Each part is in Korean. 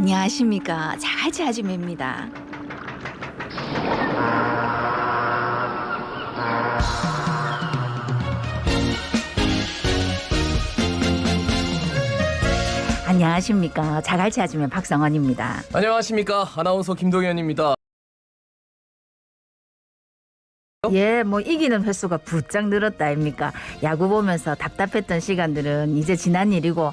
안녕하십니까. 자갈치 아줌매입니다. 안녕하십니까. 자갈치 아줌매 박성원입니다. 안녕하십니까. 아나운서 김동현입니다. 예, 뭐 이기는 횟수가 부쩍 늘었다 아닙니까? 야구 보면서 답답했던 시간들은 이제 지난 일이고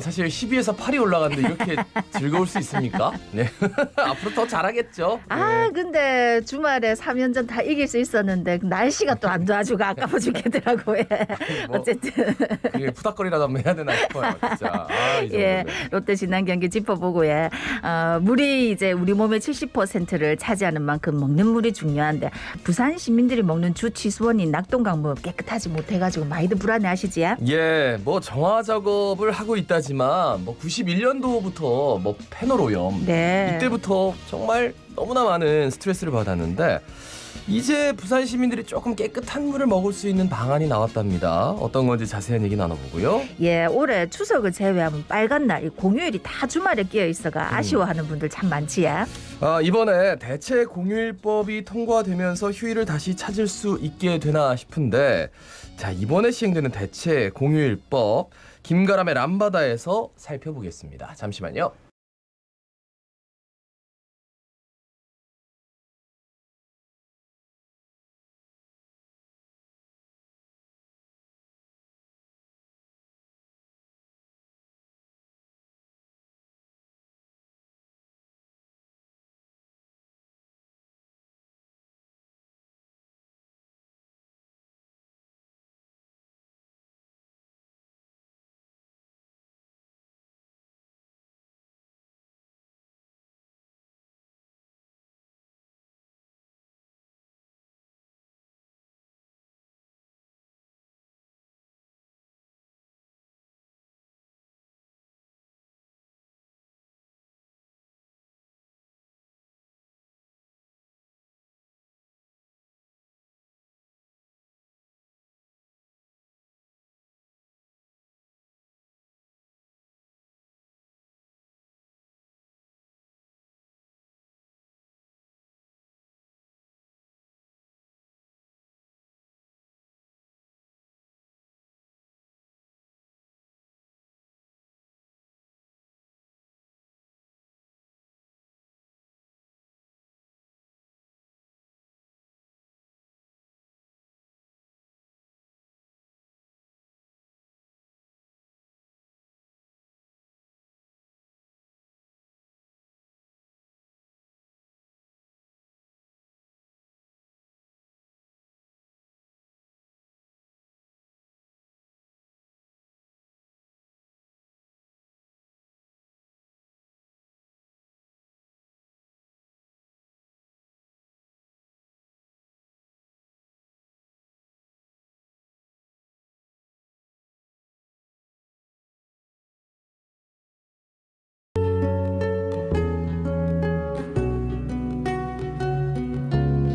사실 12에서 8이 올라갔는데 이렇게 즐거울 수 있습니까? 네. 앞으로 더 잘하겠죠. 네. 근데 주말에 3연전 다 이길 수 있었는데 날씨가 또 안 도와주고 아까워 죽겠더라고요. 뭐, 어쨌든 그게 푸닥거리라도 한번 해야 되나 싶어요. 진짜. 이 예, 정도면. 롯데 지난 경기 짚어보고 물이 이제 우리 몸의 70%를 차지하는 만큼 먹는 물이 중요한데 부산 시민들이 먹는 주 취수원인 낙동강물 깨끗하지 못해가지고 많이들 불안해하시지? 예, 뭐 정화 작업을 하고 있다지만 뭐 91년도부터 뭐 패널 오염 네. 이때부터 정말 너무나 많은 스트레스를 받았는데 이제 부산 시민들이 조금 깨끗한 물을 먹을 수 있는 방안이 나왔답니다. 어떤 건지 자세한 얘기 나눠보고요. 예, 올해 추석을 제외하면 빨간 날, 이 공휴일이 다 주말에 끼어 있어가 아쉬워하는 분들 참 많지. 이번에 대체 공휴일법이 통과되면서 휴일을 다시 찾을 수 있게 되나 싶은데 자, 이번에 시행되는 대체 공휴일법 김가람의 람바다에서 살펴보겠습니다. 잠시만요.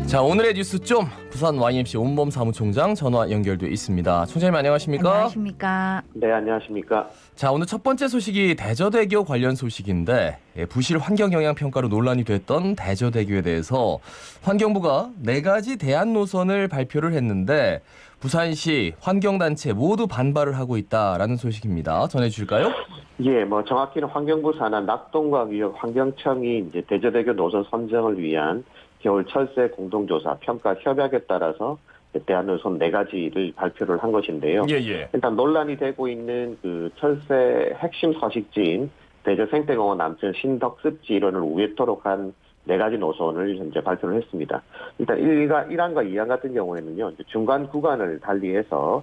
자, 오늘의 뉴스 좀 부산 YMC 온범 사무총장 전화 연결돼 있습니다. 총장님 안녕하십니까? 안녕하십니까? 네, 안녕하십니까. 자, 오늘 첫 번째 소식이 대저대교 관련 소식인데 부실 환경영향평가로 논란이 됐던 대저대교에 대해서 환경부가 4가지 대안 노선을 발표를 했는데 부산시 환경단체 모두 반발을 하고 있다라는 소식입니다. 전해주실까요? 예, 뭐 정확히는 환경부 산하 낙동강위협 환경청이 이제 대저대교 노선 선정을 위한 겨울 철새 공동조사 평가 협약에 따라서 대안노선 4가지를 발표를 한 것인데요. 예. 일단 논란이 되고 있는 그 철새 핵심 서식지인 대저 생태공원 남천 신덕습지 일원을 우회토록 한 4가지 노선을 현재 발표를 했습니다. 일단 1항과 2항 같은 경우에는요, 중간 구간을 달리해서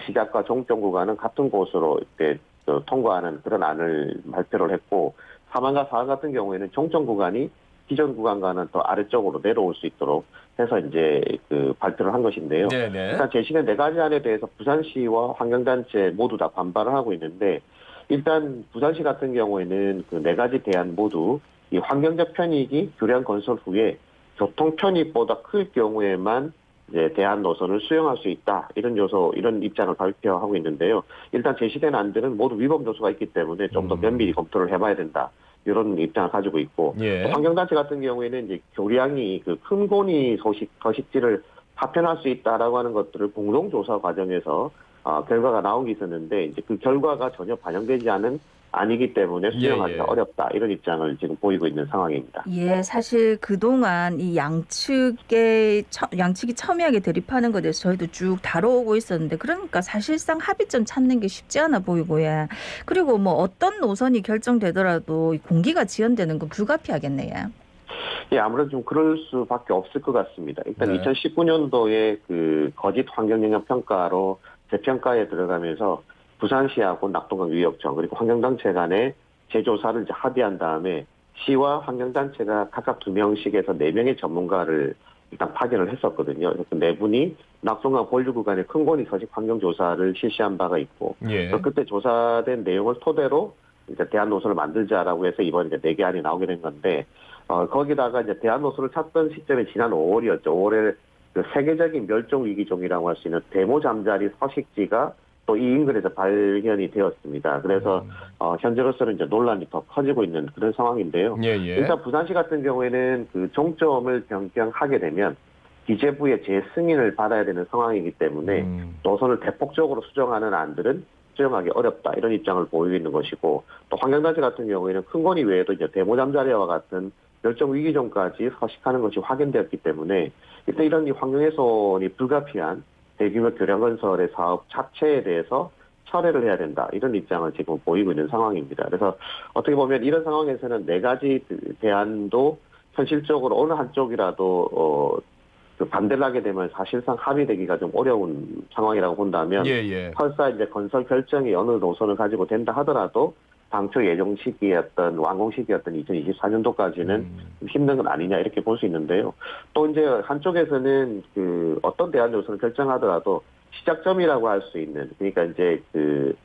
시작과 종점 구간은 같은 곳으로 이렇게 통과하는 그런 안을 발표를 했고, 3항과 4항 같은 경우에는 종점 구간이 기존 구간과는 또 아래쪽으로 내려올 수 있도록 해서 이제 그 발표를 한 것인데요. 네네. 일단 제시된 4가지 안에 대해서 부산시와 환경단체 모두 다 반발을 하고 있는데, 일단 부산시 같은 경우에는 그 4가지 대안 모두 이 환경적 편익이 교량 건설 후에 교통 편익보다 클 경우에만 이제 대안 노선을 수용할 수 있다. 이런 이런 입장을 발표하고 있는데요. 일단 제시된 안들은 모두 위법 요소가 있기 때문에 좀 더 면밀히 검토를 해봐야 된다. 이런 입장을 가지고 있고, 예. 또 환경단체 같은 경우에는 이제 교량이 그 큰 고니 서식지를 파편할 수 있다라고 하는 것들을 공동조사 과정에서 결과가 나온 게 있었는데, 이제 그 결과가 전혀 반영되지 않은 아니기 때문에 수용하기가 예. 어렵다. 이런 입장을 지금 보이고 있는 상황입니다. 예, 사실 그동안 이 양측이 첨예하게 대립하는 것에 대해서 저희도 쭉 다뤄오고 있었는데, 그러니까 사실상 합의점 찾는 게 쉽지 않아 보이고, 예. 그리고 뭐 어떤 노선이 결정되더라도 공기가 지연되는 건 불가피하겠네요. 예, 아무래도 좀 그럴 수밖에 없을 것 같습니다. 일단 네. 2019년도에 그 거짓 환경영향 평가로 재평가에 들어가면서 부산시하고 낙동강 유역청 그리고 환경단체 간의 재조사를 이제 합의한 다음에 시와 환경단체가 각각 2명씩에서 4명의 전문가를 일단 파견을 했었거든요. 그래서 그 4분이 낙동강 본류 구간의 큰고니 서식 환경조사를 실시한 바가 있고, 예. 그래서 그때 조사된 내용을 토대로 이제 대안 노선을 만들자라고 해서 이번에 이제 4개 안이 나오게 된 건데, 거기다가 이제 대안 노선을 찾던 시점이 지난 5월이었죠. 5월에 그 세계적인 멸종 위기종이라고 할 수 있는 대모잠자리 서식지가 또 이 인근에서 발견이 되었습니다. 그래서 현재로서는 이제 논란이 더 커지고 있는 그런 상황인데요. 예. 예. 일단 부산시 같은 경우에는 그 종점을 변경하게 되면 기재부의 재승인을 받아야 되는 상황이기 때문에 노선을 대폭적으로 수정하는 안들은 수용하기 어렵다, 이런 입장을 보이고 있는 것이고, 또 환경단체 같은 경우에는 큰고니 외에도 이제 대모잠자리와 같은 멸종 위기종까지 서식하는 것이 확인되었기 때문에 일단 이런 환경훼손이 불가피한 대규모 교량 건설의 사업 자체에 대해서 철회를 해야 된다, 이런 입장을 지금 보이고 있는 상황입니다. 그래서 어떻게 보면 이런 상황에서는 4가지 대안도 현실적으로 어느 한쪽이라도 그 반대를 하게 되면 사실상 합의되기가 좀 어려운 상황이라고 본다면, 예. 설사 이제 건설 결정이 어느 노선을 가지고 된다 하더라도 당초 예정 시기였던 완공 시기였던 2024년도까지는 좀 힘든 건 아니냐, 이렇게 볼 수 있는데요. 또 이제 한쪽에서는 그 어떤 대안 노선을 결정하더라도 시작점이라고 할 수 있는, 그러니까 이제 그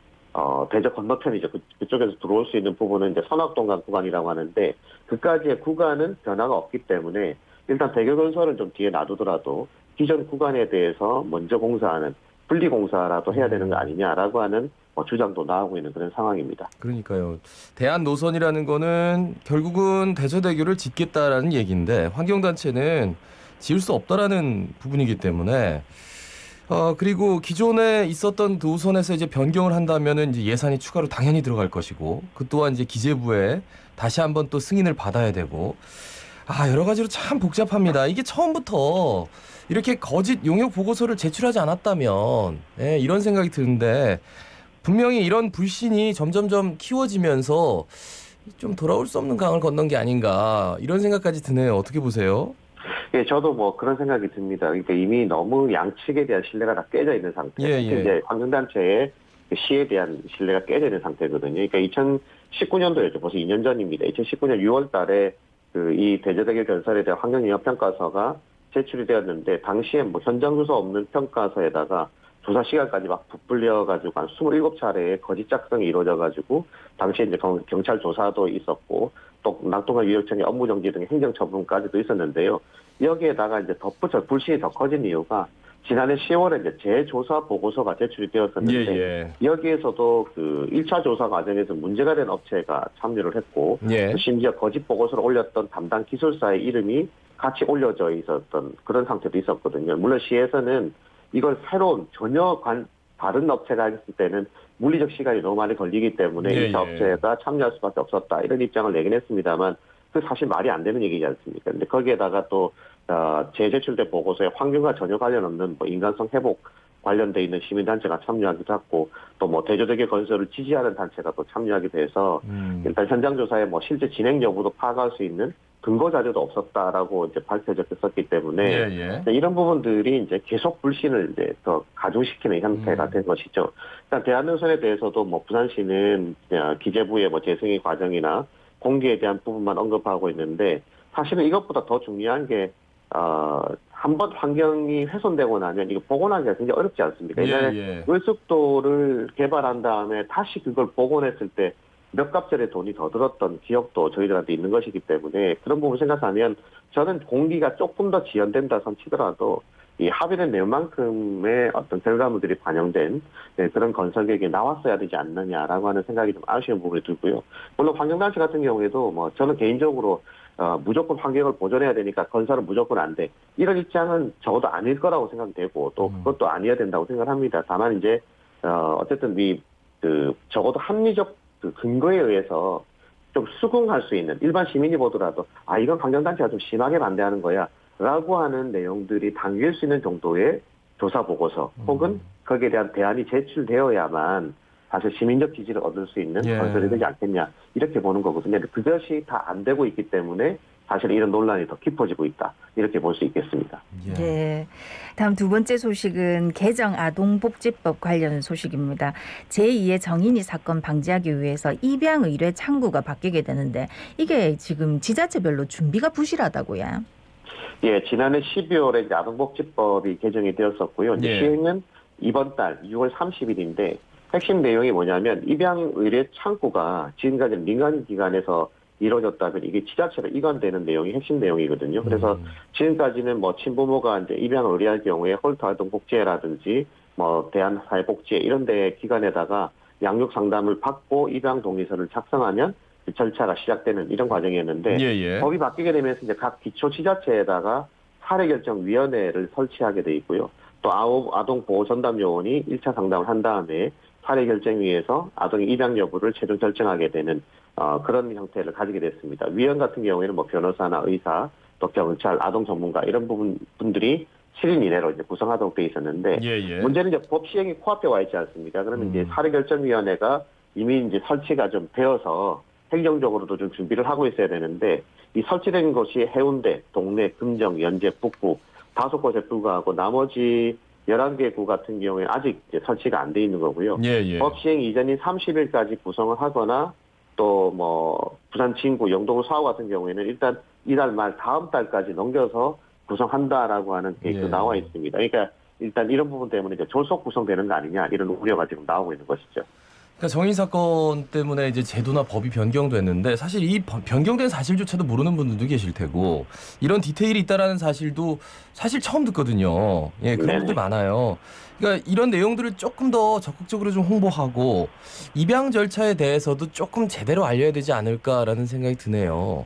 대저 건너편이죠. 그쪽에서 들어올 수 있는 부분은 이제 선악동강 구간이라고 하는데, 그까지의 구간은 변화가 없기 때문에 일단 대교 건설은 좀 뒤에 놔두더라도 기존 구간에 대해서 먼저 공사하는 분리공사라도 해야 되는 거 아니냐라고 하는 주장도 나오고 있는 그런 상황입니다. 그러니까요. 대안 노선이라는 거는 결국은 대저대교를 짓겠다라는 얘기인데, 환경단체는 지을 수 없다라는 부분이기 때문에, 그리고 기존에 있었던 노선에서 이제 변경을 한다면은 이제 예산이 추가로 당연히 들어갈 것이고, 그 또한 이제 기재부에 다시 한번 또 승인을 받아야 되고, 여러 가지로 참 복잡합니다. 이게 처음부터 이렇게 거짓 용역 보고서를 제출하지 않았다면, 이런 생각이 드는데, 분명히 이런 불신이 점점점 키워지면서 좀 돌아올 수 없는 강을 건넌 게 아닌가, 이런 생각까지 드네요. 어떻게 보세요? 예, 저도 뭐 그런 생각이 듭니다. 그러니까 이미 너무 양측에 대한 신뢰가 다 깨져 있는 상태. 예. 이제 환경단체의 그 시에 대한 신뢰가 깨져 있는 상태거든요. 그러니까 2019년도였죠. 벌써 2년 전입니다. 2019년 6월 달에 그 이 대저대교 건설에 대한 환경영향평가서가 제출이 되었는데, 당시에 뭐 현장 조사 없는 평가서에다가 조사 시간까지 막 부풀려가지고 한 27차례의 거짓 작성이 이루어져가지고, 당시에 이제 경찰 조사도 있었고, 또 낙동강 유역청의 업무 정지 등의 행정 처분까지도 있었는데요. 여기에다가 이제 덧붙여 불신이 더 커진 이유가, 지난해 10월에 이제 재조사 보고서가 제출이 되었었는데, 예. 여기에서도 그 1차 조사 과정에서 문제가 된 업체가 참여를 했고, 예. 심지어 거짓 보고서를 올렸던 담당 기술사의 이름이 같이 올려져 있었던 그런 상태도 있었거든요. 물론 시에서는 이걸 새로운 전혀 다른 업체가 했을 때는 물리적 시간이 너무 많이 걸리기 때문에 예. 1차 업체가 참여할 수밖에 없었다, 이런 입장을 내긴 했습니다만, 그 사실 말이 안 되는 얘기지 않습니까? 근데 거기에다가 또 재제출된 보고서에 환경과 전혀 관련 없는 뭐 인간성 회복 관련돼 있는 시민단체가 참여하기도 했고, 또 뭐 대저대교 건설을 지지하는 단체가 또 참여하기도 해서 일단 현장 조사에 뭐 실제 진행 여부도 파악할 수 있는 근거 자료도 없었다라고 이제 밝혀졌기 때문에, 예. 이런 부분들이 이제 계속 불신을 이제 더 가중시키는 형태가 된 것이죠. 일단 대한노선에 대해서도 뭐 부산시는 기재부의 뭐 재승인 과정이나 공개에 대한 부분만 언급하고 있는데, 사실은 이것보다 더 중요한 게 한번 환경이 훼손되고 나면 이거 복원하기가 굉장히 어렵지 않습니까? 옛날에 을숙도를 개발한 다음에 다시 그걸 복원했을 때 몇 갑절의 돈이 더 들었던 기억도 저희들한테 있는 것이기 때문에, 그런 부분 생각하면 저는 공기가 조금 더 지연된다 손 치더라도 이 합의된 내용만큼의 어떤 결과물들이 반영된 그런 건설 계획이 나왔어야 되지 않느냐라고 하는 생각이 좀 아쉬운 부분이 들고요. 물론 환경단체 같은 경우에도 뭐 저는 개인적으로 무조건 환경을 보존해야 되니까 건설은 무조건 안 돼. 이런 입장은 적어도 아닐 거라고 생각되고 또 그것도 아니어야 된다고 생각합니다. 다만 이제 어쨌든 적어도 합리적 그 근거에 의해서 좀 수긍할 수 있는 일반 시민이 보더라도 이건 환경단체가 좀 심하게 반대하는 거야 라고 하는 내용들이 담길 수 있는 정도의 조사 보고서 혹은 거기에 대한 대안이 제출되어야만 사실 시민적 지지를 얻을 수 있는 건설이 되지 않겠냐 이렇게 보는 거거든요. 그것이 다 안 되고 있기 때문에 사실 이런 논란이 더 깊어지고 있다 이렇게 볼 수 있겠습니다. 네. 다음 두 번째 소식은 개정 아동복지법 관련 소식입니다. 제2의 정인이 사건 방지하기 위해서 입양 의뢰 창구가 바뀌게 되는데 이게 지금 지자체별로 준비가 부실하다고요. 예, 지난해 12월에 이제 아동복지법이 개정이 되었었고요. 이제 시행은 이번 달 6월 30일인데 핵심 내용이 뭐냐면 입양 의뢰 창구가 지금까지 민간기관에서 이루어졌다면 이게 지자체로 이관되는 내용이 핵심 내용이거든요. 그래서 지금까지는 뭐 친부모가 이제 입양을 의뢰할 경우에 홀터아동복지회라든지 뭐 대한사회복지회 이런 데 기관에다가 양육 상담을 받고 입양 동의서를 작성하면 그 절차가 시작되는 이런 과정이었는데 법이 바뀌게 되면서 이제 각 기초지자체에다가 사례결정위원회를 설치하게 돼 있고요. 또 아동보호전담요원이 1차 상담을 한 다음에 사례결정위에서 아동의 입양 여부를 최종 결정하게 되는 그런 형태를 가지게 됐습니다. 위원 같은 경우에는 뭐 변호사나 의사, 또 경찰, 아동 전문가 이런 분들이 7인 이내로 이제 구성하도록 돼 있었는데 문제는 이제 법 시행이 코앞에 와 있지 않습니까? 그러면 이제 사례결정위원회가 이미 이제 설치가 좀 되어서 행정적으로도 좀 준비를 하고 있어야 되는데 이 설치된 곳이 해운대, 동래, 금정, 연제, 북구 5곳에 불과하고 나머지 11개 구 같은 경우에 아직 이제 설치가 안 돼 있는 거고요. 법 시행 이전인 30일까지 구성을 하거나 또 뭐 부산 진구, 영동구 사호 같은 경우에는 일단 이달 말 다음 달까지 넘겨서 구성한다라고 하는 계획도 나와 있습니다. 그러니까 일단 이런 부분 때문에 이제 졸속 구성되는 거 아니냐 이런 우려가 지금 나오고 있는 것이죠. 그러니까 정인 사건 때문에 이제 제도나 법이 변경됐는데 사실 이 변경된 사실조차도 모르는 분들도 계실 테고 이런 디테일이 있다라는 사실도 사실 처음 듣거든요. 예, 그런 분들 많아요. 그러니까 이런 내용들을 조금 더 적극적으로 좀 홍보하고 입양 절차에 대해서도 조금 제대로 알려야 되지 않을까라는 생각이 드네요.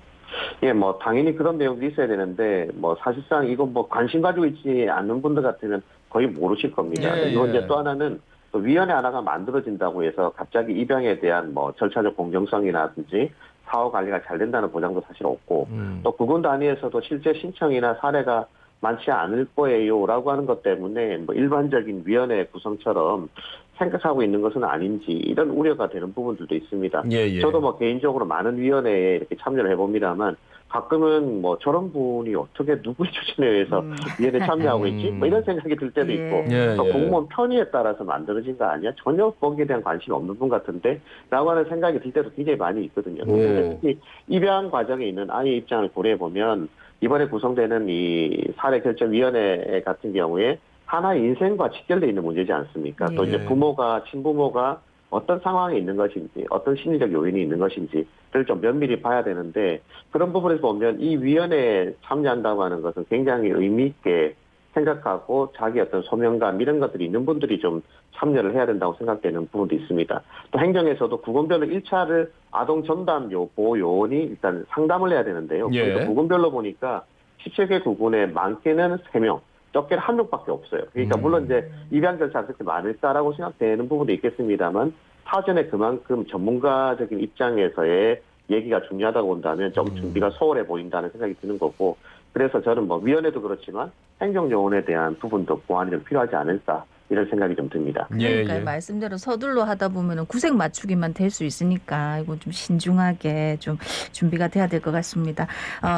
예, 뭐 당연히 그런 내용도 있어야 되는데 뭐 사실상 이건 뭐 관심 가지고 있지 않는 분들 같으면 거의 모르실 겁니다. 이건 이제 또 하나는 또 위원회 하나가 만들어진다고 해서 갑자기 입양에 대한 뭐 절차적 공정성이라든지 사후 관리가 잘 된다는 보장도 사실 없고 또 구군 단위에서도 실제 신청이나 사례가 많지 않을 거예요라고 하는 것 때문에 뭐 일반적인 위원회 구성처럼 생각하고 있는 것은 아닌지 이런 우려가 되는 부분들도 있습니다. 저도 뭐 개인적으로 많은 위원회에 이렇게 참여를 해봅니다만 가끔은 뭐 저런 분이 어떻게 누구의 추천에 의해서 위원회 참여하고 있지? 뭐 이런 생각이 들 때도 있고 또 공무원 편의에 따라서 만들어진 거 아니야? 전혀 거기에 대한 관심이 없는 분 같은데? 라고 하는 생각이 들 때도 굉장히 많이 있거든요. 특히 입양 과정에 있는 아이의 입장을 고려해보면 이번에 구성되는 이 사례결정위원회 같은 경우에 하나의 인생과 직결되어 있는 문제지 않습니까? 또 이제 부모가, 친부모가 어떤 상황에 있는 것인지, 어떤 심리적 요인이 있는 것인지를 좀 면밀히 봐야 되는데 그런 부분에서 보면 이 위원회에 참여한다고 하는 것은 굉장히 의미 있게 생각하고 자기 어떤 소명감 이런 것들이 있는 분들이 좀 참여를 해야 된다고 생각되는 부분도 있습니다. 또 행정에서도 구군별로 1차를 아동 전담 보호 요원이 일단 상담을 해야 되는데요. 그러니까 구군별로 보니까 17개 구군에 많게는 3명, 적게는 1명밖에 없어요. 그러니까 물론 이제 입양 절차가 그렇게 많을까라고 생각되는 부분도 있겠습니다만 사전에 그만큼 전문가적인 입장에서의 얘기가 중요하다고 본다면 좀 준비가 소홀해 보인다는 생각이 드는 거고 그래서 저는 뭐 위원회도 그렇지만 행정요원에 대한 부분도 보완이 좀 필요하지 않을까 이런 생각이 좀 듭니다. 그러니까 말씀대로 서둘러 하다 보면은 구색 맞추기만 될 수 있으니까 이거 좀 신중하게 좀 준비가 돼야 될 것 같습니다.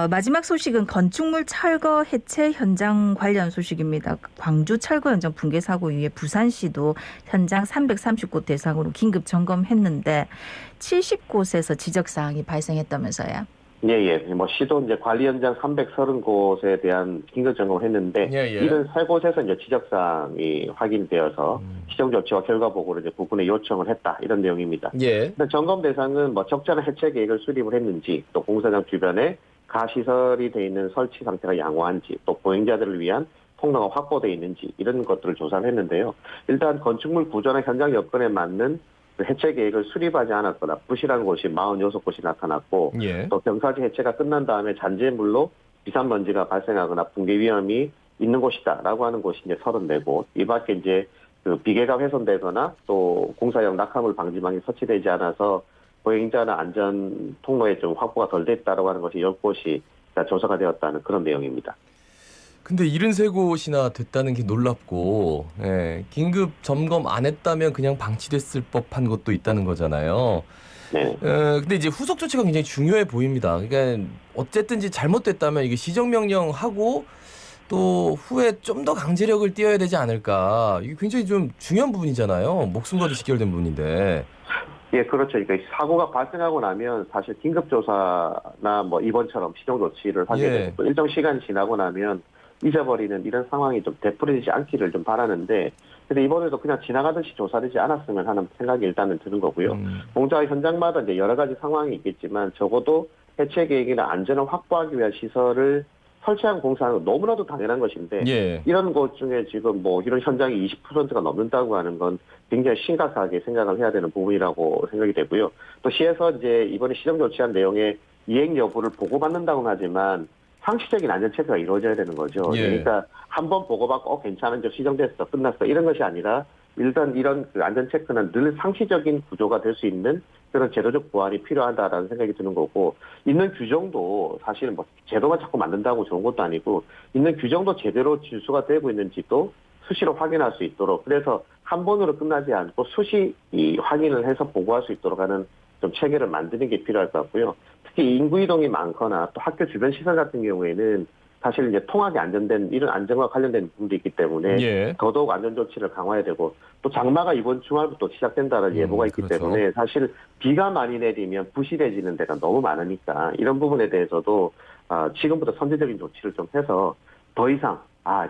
마지막 소식은 건축물 철거 해체 현장 관련 소식입니다. 광주 철거 현장 붕괴 사고 이후에 부산시도 현장 330곳 대상으로 긴급 점검했는데 70곳에서 지적 사항이 발생했다면서요? 예. 뭐 시도 이제 관리 현장 330곳에 대한 긴급 점검을 했는데 73곳에서 이제 지적사항이 확인되어서 시정 조치와 결과 보고를 이제 부분에 요청을 했다 이런 내용입니다. 일단 점검 대상은 뭐 적절한 해체 계획을 수립을 했는지 또 공사장 주변에 가시설이 돼 있는 설치 상태가 양호한지 또 보행자들을 위한 통로가 확보되어 있는지 이런 것들을 조사를 했는데요. 일단 건축물 구조나 현장 여건에 맞는 그 해체 계획을 수립하지 않았거나 부실한 곳이 46곳이 나타났고 예. 또 경사지 해체가 끝난 다음에 잔재물로 비산먼지가 발생하거나 붕괴 위험이 있는 곳이다라고 하는 곳이 이제 34곳. 이 밖에 이제 그 비계가 훼손되거나 또 공사용 낙하물 방지망이 설치되지 않아서 보행자나 안전 통로에 좀 확보가 덜 됐다라고 하는 것이 10곳이 조사가 되었다는 그런 내용입니다. 근데 73곳이나 됐다는 게 놀랍고, 예, 긴급 점검 안 했다면 그냥 방치됐을 법한 것도 있다는 거잖아요. 네. 근데 이제 후속 조치가 굉장히 중요해 보입니다. 그러니까 어쨌든지 잘못됐다면 이게 시정명령하고 또 후에 좀 더 강제력을 띄어야 되지 않을까. 이게 굉장히 좀 중요한 부분이잖아요. 목숨과도 직결된 부분인데. 예, 그렇죠. 그러니까 사고가 발생하고 나면 사실 긴급조사나 뭐 이번처럼 시정조치를 하게 예. 되고 또 일정 시간이 지나고 나면 잊어버리는 이런 상황이 좀 되풀이되지 않기를 좀 바라는데, 근데 이번에도 그냥 지나가듯이 조사되지 않았으면 하는 생각이 일단은 드는 거고요. 공사 현장마다 이제 여러 가지 상황이 있겠지만 적어도 해체 계획이나 안전을 확보하기 위한 시설을 설치한 공사는 너무나도 당연한 것인데 예. 이런 곳 중에 지금 뭐 이런 현장이 20%가 넘는다고 하는 건 굉장히 심각하게 생각을 해야 되는 부분이라고 생각이 되고요. 또 시에서 이제 이번에 시정 조치한 내용의 이행 여부를 보고받는다고는 하지만 상시적인 안전 체크가 이루어져야 되는 거죠. 예. 그러니까 한 번 보고받고 괜찮은지 시정됐어 끝났어 이런 것이 아니라 일단 이런 그 안전 체크는 늘 상시적인 구조가 될 수 있는 그런 제도적 보완이 필요하다라는 생각이 드는 거고, 있는 규정도 사실은 뭐 제도만 자꾸 만든다고 좋은 것도 아니고 있는 규정도 제대로 질서가 되고 있는지도 수시로 확인할 수 있도록, 그래서 한 번으로 끝나지 않고 수시 확인을 해서 보고할 수 있도록 하는 좀 체계를 만드는 게 필요할 것 같고요. 특히 인구 이동이 많거나 또 학교 주변 시설 같은 경우에는 사실 이제 통학이 안전된 이런 안전과 관련된 부분도 있기 때문에 예. 더더욱 안전 조치를 강화해야 되고, 또 장마가 이번 주말부터 시작된다는 예보가 있기 그렇죠. 때문에 사실 비가 많이 내리면 부실해지는 데가 너무 많으니까 이런 부분에 대해서도 지금부터 선제적인 조치를 좀 해서 더 이상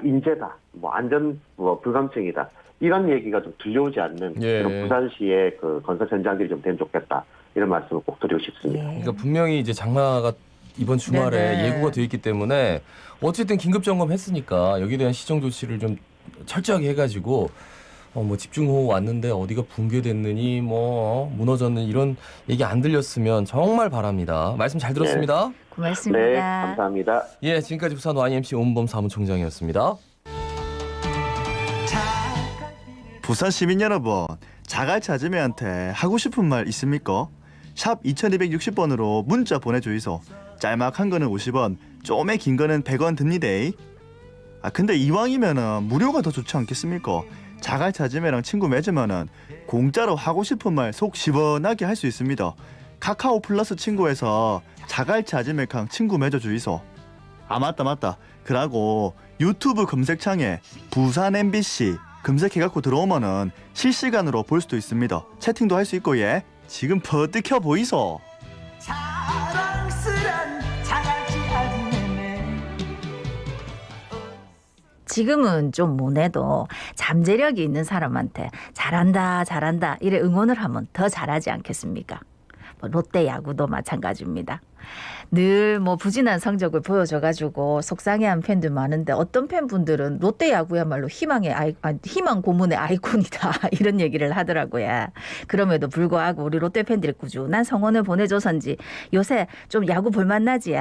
인재다, 뭐 안전 뭐 불감증이다 이런 얘기가 좀 들려오지 않는 예. 그런 부산시의 그 건설 현장들이 좀 되면 좋겠다 이런 말씀을 꼭 드리고 싶습니다. 예. 그러니까 분명히 이제 장마가 이번 주말에 네네. 예고가 되어 있기 때문에 어쨌든 긴급 점검했으니까 여기에 대한 시정 조치를 좀 철저하게 해가지고 뭐 집중호우 왔는데 어디가 붕괴됐느니 뭐 무너졌느니 이런 얘기 안 들렸으면 정말 바랍니다. 말씀 잘 들었습니다. 고맙습니다. 네, 감사합니다. 예, 지금까지 부산 YMC 온범 사무총장이었습니다. 부산 시민 여러분, 자갈치 아줌매한테 하고 싶은 말 있습니까? 샵 2260번으로 문자 보내주이소. 짤막한 거는 50원, 좀에 긴 거는 100원 듭니다. 근데 이왕이면은 무료가 더 좋지 않겠습니까? 자갈치 아줌매랑 친구 맺으면은 공짜로 하고 싶은 말 속 시원하게 할 수 있습니다. 카카오 플러스 친구에서 자갈치 아줌매랑 친구 맺어주이소. 맞다. 그러고 유튜브 검색창에 부산 MBC 검색해갖고 들어오면은 실시간으로 볼 수도 있습니다. 채팅도 할 수 있고 예. 지금 버뜩혀 보이소. 자랑스런 자갈치 아줌매네. 지금은 좀 못해도 잠재력이 있는 사람한테 잘한다 이래 응원을 하면 더 잘하지 않겠습니까? 뭐 롯데 야구도 마찬가지입니다. 늘 뭐 부진한 성적을 보여줘가지고 속상해한 팬들 많은데 어떤 팬분들은 롯데 야구야말로 희망 고문의 아이콘이다 이런 얘기를 하더라고요. 그럼에도 불구하고 우리 롯데 팬들이 꾸준한 성원을 보내줘서인지 요새 좀 야구 볼만나지?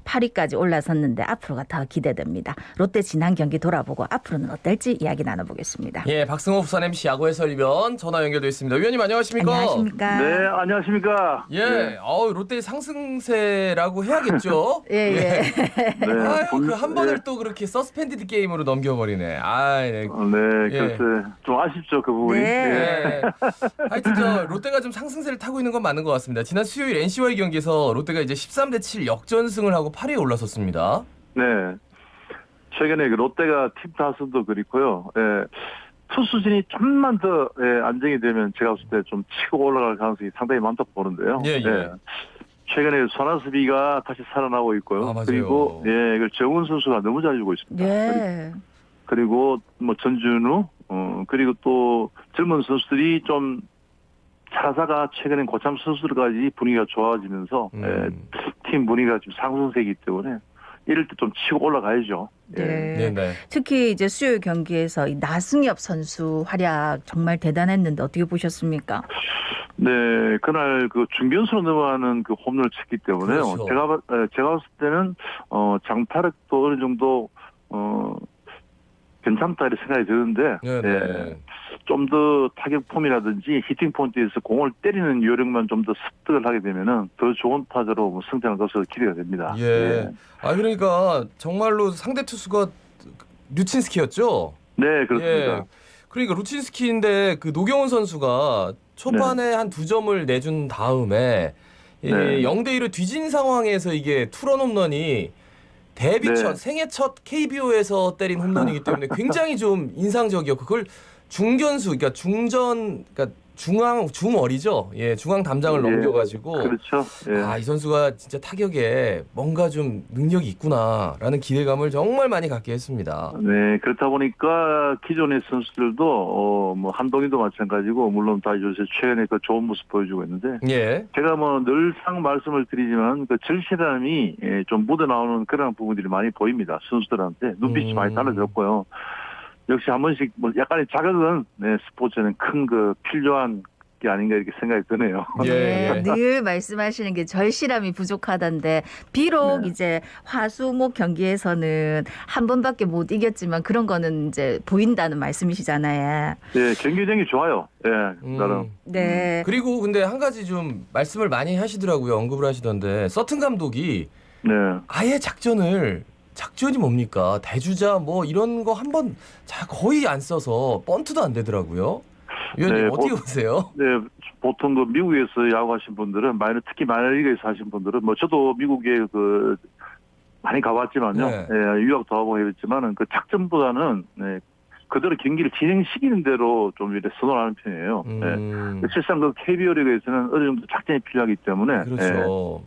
8위까지 올라섰는데 앞으로가 더 기대됩니다. 롯데 지난 경기 돌아보고 앞으로는 어떨지 이야기 나눠보겠습니다. 예, 박승호 부산 MC 야구 해설위원 전화 연결돼 있습니다. 위원님 안녕하십니까? 안녕하십니까? 네, 안녕하십니까. 예, 롯데 상승세라고 해야겠죠? 예. 네, 그 한 번을 또 그렇게 서스펜디드 게임으로 넘겨버리네. 네. 네, 예. 글쎄 좀 아쉽죠 그 부분이. 네. 네. 하여튼 롯데가 좀 상승세를 타고 있는 건 맞는 것 같습니다. 지난 수요일 NC와의 경기에서 롯데가 이제 13대7 역전승을 하고 8위에 올라섰습니다. 네. 최근에 그 롯데가 팀 타선도 그렇고요. 예. 투수진이 좀만 더 안정이 되면 제가 봤을 때 좀 치고 올라갈 가능성이 상당히 많다고 보는데요. 예. 최근에 손아섭이가 다시 살아나고 있고요. 맞아요. 그리고 그 정훈 선수가 너무 잘 주고 있습니다. 예. 그리고 뭐 전준우 그리고 또 젊은 선수들이 좀 차사가 최근엔 고참 선수들까지 분위기가 좋아지면서 팀 분위기가 좀 상승세이기 때문에 이럴 때 좀 치고 올라가야죠. 예. 네. 네. 특히 이제 수요일 경기에서 이 나승엽 선수 활약 정말 대단했는데 어떻게 보셨습니까? 네, 그날 그 중견수로 넘어가는 그 홈런을 쳤기 때문에요. 그렇죠. 제가 봤을 때는 장타력도 어느 정도 괜찮다 이렇게 생각이 드는데 네. 좀 더 타격 폼이라든지 히팅 포인트에서 공을 때리는 요령만 좀 더 습득을 하게 되면은 더 좋은 타자로 뭐 성장을 거둬서 기대가 됩니다. 예. 아 그러니까 정말로 상대 투수가 류친스키였죠. 네, 그렇습니다. 예. 그러니까 루친스키인데 그 노경훈 선수가 초반에 한 2점을 내준 다음에 네. 0대1로 뒤진 상황에서 이게 투런 홈런이 데뷔 네. 첫 생애 첫 KBO에서 때린 홈런이기 때문에 굉장히 좀 인상적이었고 그걸 중견수 그러니까 중전 그러니까 중얼이죠. 예, 중앙 담장을 예. 넘겨가지고 그렇죠. 예. 이 선수가 진짜 타격에 뭔가 좀 능력이 있구나라는 기대감을 정말 많이 갖게 했습니다. 네, 그렇다 보니까 기존의 선수들도 뭐 한동희도 마찬가지고 물론 다 요새 최근에 그 좋은 모습 보여주고 있는데 예. 제가 뭐 늘상 말씀을 드리지만 그 절실함이 좀 묻어나오는 그런 부분들이 많이 보입니다. 선수들한테 눈빛이 많이 달라졌고요. 역시 한 번씩 뭐 약간의 자극은 스포츠는 큰 그 필요한 게 아닌가 이렇게 생각이 드네요. 예. 네, 늘 말씀하시는 게 절실함이 부족하던데 비록 네. 이제 화수목 경기에서는 한 번밖에 못 이겼지만 그런 거는 이제 보인다는 말씀이시잖아요. 네, 경기력이 좋아요. 예, 나름. 네. 그리고 근데 한 가지 좀 말씀을 많이 하시더라고요. 언급을 하시던데 서튼 감독이 네. 아예 작전이 뭡니까? 대주자 뭐 이런 거 한번 거의 안 써서 번트도 안 되더라고요. 위원님 네, 어떻게 보세요? 네, 보통 그 미국에서 야구하신 분들은 특히 마이너리그에서 하신 분들은 뭐 저도 미국에 그 많이 가봤지만요. 네. 예, 유학도 하고 했지만은 그 작전보다는 그대로 경기를 진행시키는 대로 좀 이렇게 선호하는 편이에요. 예. 실상 그 KBO 리그에서는 어느 정도 작전이 필요하기 때문에 그렇죠.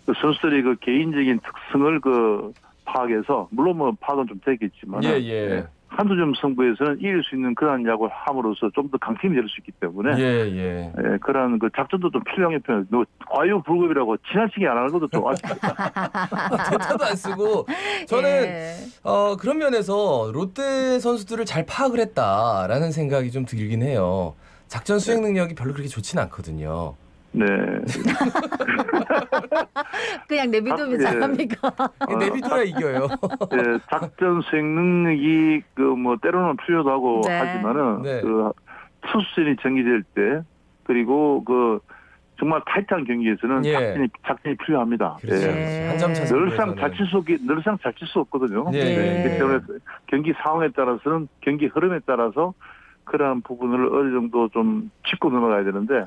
그 선수들이 그 개인적인 특성을 그 파악해서 물론 뭐 파악은 좀 되겠지만 예. 한두 점 승부에서는 이길 수 있는 그런 야구를 함으로써 좀 더 강팀이 될 수 있기 때문에 예. 그런 그 작전도 좀 필요한 편이에요. 과유불급이라고 지나치게 안 하는 것도 좀 대타도 안 쓰고 저는 예. 그런 면에서 롯데 선수들을 잘 파악을 했다라는 생각이 좀 들긴 해요. 작전 수행 능력이 별로 그렇게 좋지는 않거든요. 네. 그냥 내비두면 예. 잘합니까? 내비둬야 이겨요. 예, 작전 수행 능력이 그 뭐 때로는 필요도 하고 네. 하지만은 네. 그 투수진이 정리될 때 그리고 그 정말 타이트한 경기에서는 예. 작전이 필요합니다. 그렇죠. 예. 네. 한점 차 늘상 자칠 수 없거든요. 네. 그렇기 때문에 경기 상황에 따라서는 경기 흐름에 따라서 그러한 부분을 어느 정도 좀 짚고 넘어가야 되는데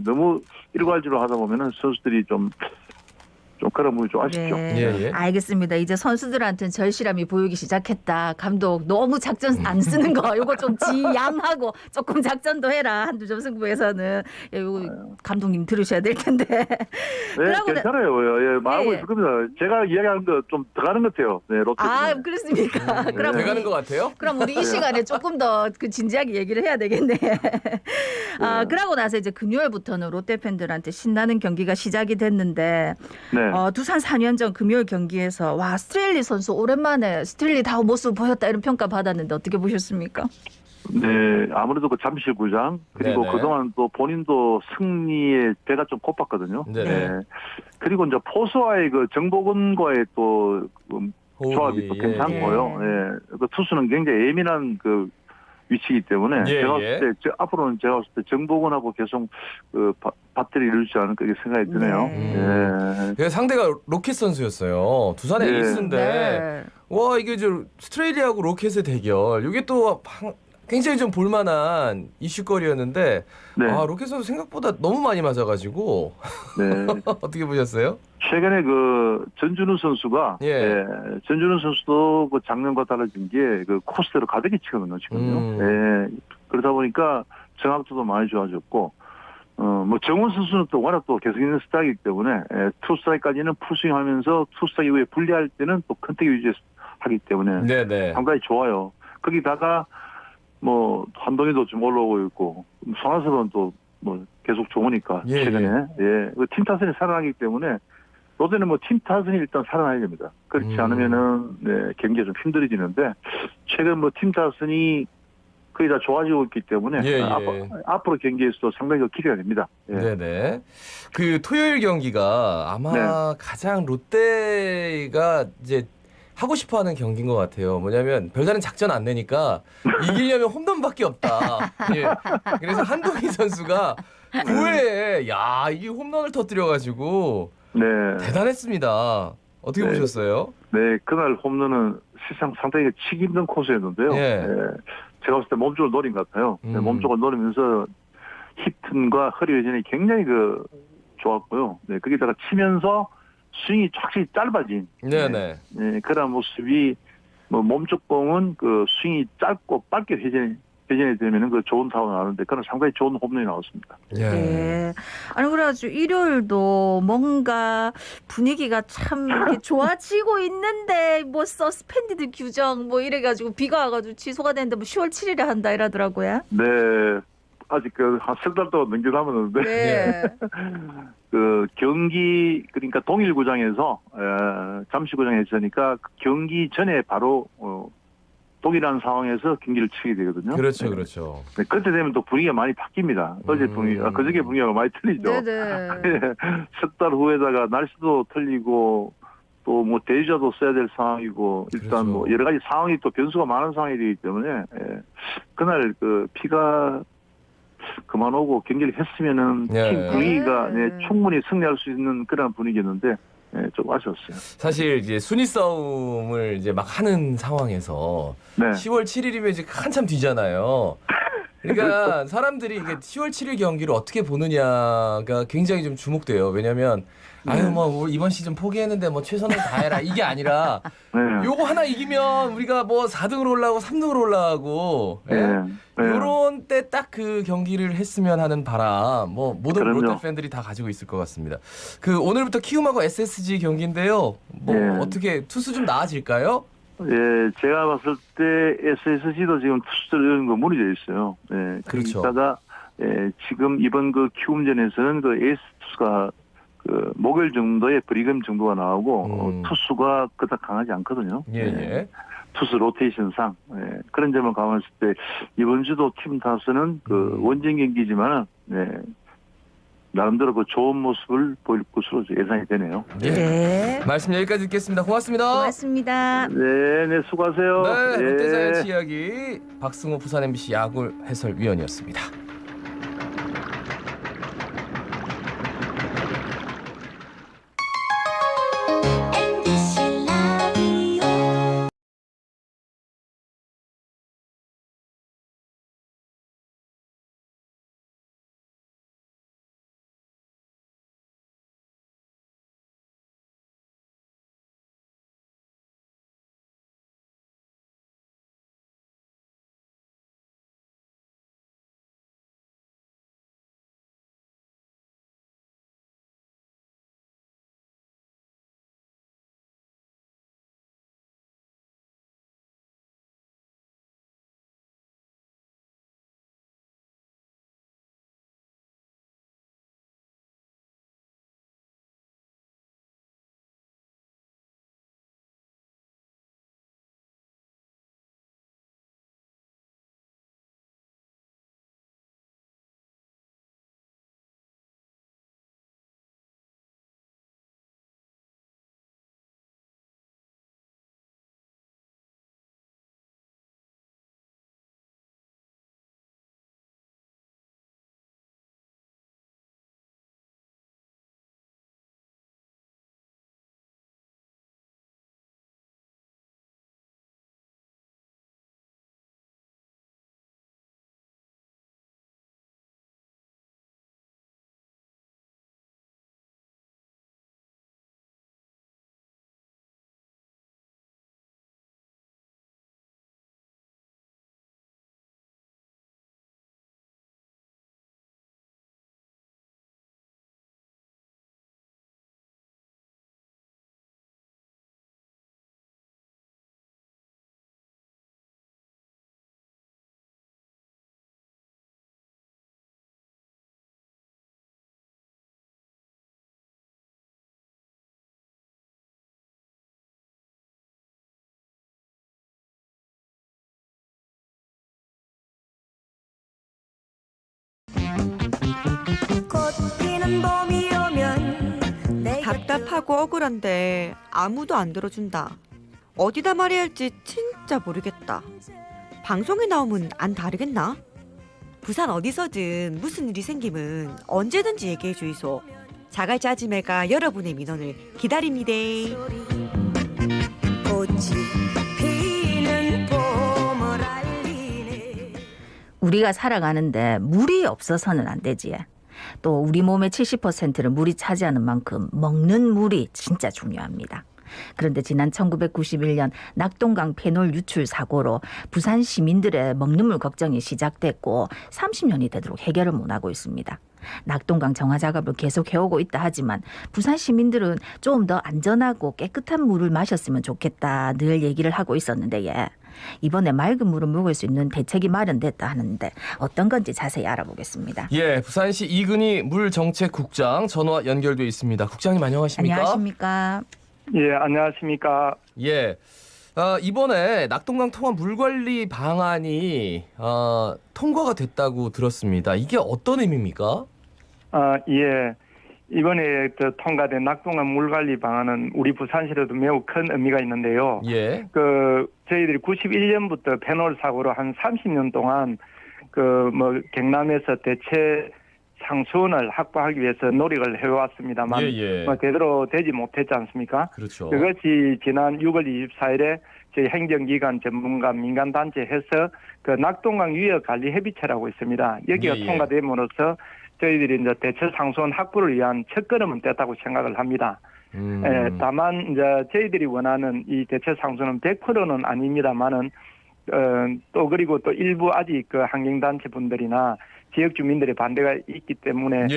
너무 일괄적으로 하다 보면은 선수들이 좀 그런 부분이 좀 아쉽죠. 네. 예. 알겠습니다. 이제 선수들한테는 절실함이 보이기 시작했다. 감독 너무 작전 안 쓰는 거 이거 좀 지양하고 조금 작전도 해라. 한두 점 승부에서는 이거 감독님 들으셔야 될 텐데. 네, 그러고 괜찮아요. 예, 마음을 예. 줄 겁니다. 제가 이야기하는 거 좀 더 가는 것 같아요. 네, 롯데. 그렇습니까? 그럼 돼가는 것 같아요? 그럼 우리 이 시간에 조금 더 그 진지하게 얘기를 해야 되겠네. 그러고 나서 이제 금요일부터는 롯데 팬들한테 신나는 경기가 시작이 됐는데 네. 두산 4년 전 금요일 경기에서 스트레일리 선수 오랜만에 스트레일리 다운 모습 보였다 이런 평가 받았는데 어떻게 보셨습니까? 네, 아무래도 그 잠실구장 그리고 네네. 그동안 또 본인도 승리에 배가 좀 고팠거든요. 네네. 그리고 이제 포수와의 그 정보근과의 또 조합이 또 예. 괜찮고요. 예. 그 투수는 굉장히 예민한 그 위치이기 때문에 예, 제가 예. 봤을 때 앞으로는 제가 봤을 때 정보근하고 계속 그 배터리를 이루지 않을까 이렇게 생각이 드네요. 네. 예. 상대가 로켓 선수였어요. 두산의 네. 에이스인데 와 이게 저 스트레일리하고 로켓의 대결 이게 또 굉장히 좀 볼만한 이슈거리였는데 네. 로켓 선수 생각보다 너무 많이 맞아가지고 네. 어떻게 보셨어요? 최근에 그 전준우 선수가 예. 전준우 선수도 그 작년과 달라진 게 그 코스대로 가득히 치거든요 지금요. 예. 그러다 보니까 정확도도 많이 좋아졌고 뭐 정훈 선수는 또 워낙 또 개성 있는 스타일이기 때문에 투스트라이크까지는 풀스윙하면서 투스트라이크 이후에 분리할 때는 또 컨택 유지하기 때문에 네네. 상당히 좋아요. 거기다가 뭐 한동희도 좀 올라오고 있고 손아섭은 또 뭐 계속 좋으니까 예, 최근에 팀 타선이 살아나기 때문에 롯데는 뭐 팀 타선이 일단 살아나야 됩니다. 그렇지 않으면은 네, 경기가 좀 힘들어지는데 최근 뭐 팀 타선이 거의 다 좋아지고 있기 때문에 예, 예. 앞으로 경기에서도 상당히 기대가 됩니다. 예. 네네. 그 토요일 경기가 아마 네. 가장 롯데가 이제 하고 싶어하는 경기인 것 같아요. 뭐냐면 별다른 작전 안 내니까 이기려면 홈런밖에 없다. 예. 그래서 한동희 선수가 9회에 야 이게 홈런을 터뜨려가지고 네. 대단했습니다. 어떻게 네. 보셨어요? 네, 그날 홈런은 실상 상당히 치기 힘든 코스였는데요. 예. 제가 봤을 때 몸쪽을 노린 것 같아요. 네, 음. 몸쪽을 노리면서 힙튼과 허리 회전이 굉장히 좋았고요. 네, 거기다가 치면서 스윙이 확실히 짧아진. 네네. 네, 그런 모습이 뭐 몸쪽 공은 그 스윙이 짧고 짧게 회전이 되면은 그 좋은 타구가 나오는데 그런 상당히 좋은 홈런이 나왔습니다. 예. 네. 아니 그래가지고 일요일도 뭔가 분위기가 참 이렇게 좋아지고 있는데 뭐 서스펜디드 규정 뭐 이래가지고 비가 와가지고 취소가 됐는데 뭐 10월 7일에 한다 이러더라고요. 네, 아직 한3 달 동안 넘겨 남았는데. 네. 그 경기 그러니까 동일구장에서 잠실구장에 있으니까 그 경기 전에 바로 동일한 상황에서 경기를 치게 되거든요. 그렇죠, 네. 그렇죠. 네, 그때 되면 또 분위기가 많이 바뀝니다. 어제 분위기, 그저께 분위기가 많이 틀리죠. 네네. 석 달 후에다가 날씨도 틀리고 또 뭐 대주자도 써야 될 상황이고 일단 그렇죠. 뭐 여러 가지 상황이 또 변수가 많은 상황이 되기 때문에 그날 그 비가 그만 오고 경기를 했으면은 예. 팀 분위기가 충분히 승리할 수 있는 그런 분위기였는데 좀 아쉬웠어요. 사실 이제 순위 싸움을 이제 막 하는 상황에서 네. 10월 7일이면 이제 한참 뒤잖아요. 그러니까 사람들이 이게 10월 7일 경기를 어떻게 보느냐가 굉장히 좀 주목돼요. 왜냐면 아유 뭐 우리 이번 시즌 포기했는데 뭐 최선을 다해라 이게 아니라 네. 요거 하나 이기면 우리가 뭐 4등으로 올라가고 3등으로 올라가고 네. 네. 요런 때 딱 그 경기를 했으면 하는 바람 뭐 모든 그럼요. 롯데 팬들이 다 가지고 있을 것 같습니다. 그 오늘부터 키움하고 SSG 경기인데요. 뭐 네. 어떻게 투수 좀 나아질까요? 예, 제가 봤을 때 SSG도 지금 투수들 이런 거 무너져 있어요. 예, 그렇죠. 그러다가 지금 이번 그 키움전에서는 그 에이스 투수가 그 목요일 정도의 브리금 정도가 나오고 투수가 그닥 강하지 않거든요. 예. 투수 로테이션상 그런 점을 감안했을 때 이번 주도 팀 타수는 그 원정 경기지만 나름대로 그 좋은 모습을 보일 것으로 예상이 되네요. 예. 네. 말씀 여기까지 듣겠습니다. 고맙습니다. 고맙습니다. 네, 수고하세요. 네, 예. 롯데자이언츠 이야기 박승호 부산 MBC 야구 해설위원이었습니다. 속상하고 억울한데 아무도 안 들어준다. 어디다 말해야 할지 진짜 모르겠다. 방송에 나오면 안 다르겠나? 부산 어디서든 무슨 일이 생기면 언제든지 얘기해 주이소. 자갈치 아지매가 여러분의 민원을 기다립니다. 우리가 살아가는데 물이 없어서는 안 되지. 또 우리 몸의 70%를 물이 차지하는 만큼 먹는 물이 진짜 중요합니다. 그런데 지난 1991년 낙동강 페놀 유출 사고로 부산 시민들의 먹는 물 걱정이 시작됐고 30년이 되도록 해결을 못하고 있습니다. 낙동강 정화 작업을 계속 해오고 있다 하지만 부산 시민들은 좀 더 안전하고 깨끗한 물을 마셨으면 좋겠다 늘 얘기를 하고 있었는데 이번에 맑은 물을 먹을 수 있는 대책이 마련됐다 하는데 어떤 건지 자세히 알아보겠습니다. 예, 부산시 이근희 물정책국장 전화 연결돼 있습니다. 국장님 안녕하십니까? 안녕하십니까? 예, 안녕하십니까. 예. 이번에 낙동강 통합 물관리 방안이 통과가 됐다고 들었습니다. 이게 어떤 의미입니까? 예. 이번에 통과된 낙동강 물관리 방안은 우리 부산시로도 매우 큰 의미가 있는데요. 예. 저희들이 91년부터 페놀 사고로 한 30년 동안 경남에서 대체 상수원을 확보하기 위해서 노력을 해왔습니다만 제대로 되지 못했지 않습니까? 그렇죠. 그것이 지난 6월 24일에 저희 행정기관 전문가 민간단체 해서 낙동강 유역관리협의체라고 있습니다. 여기가 통과됨으로써 저희들이 이제 대체 상수원 확보를 위한 첫걸음은 뗐다고 생각을 합니다. 다만 이제 저희들이 원하는 이 대체 상수는 100%는 아닙니다만은 그리고 또 일부 아직 환경단체 분들이나 지역 주민들의 반대가 있기 때문에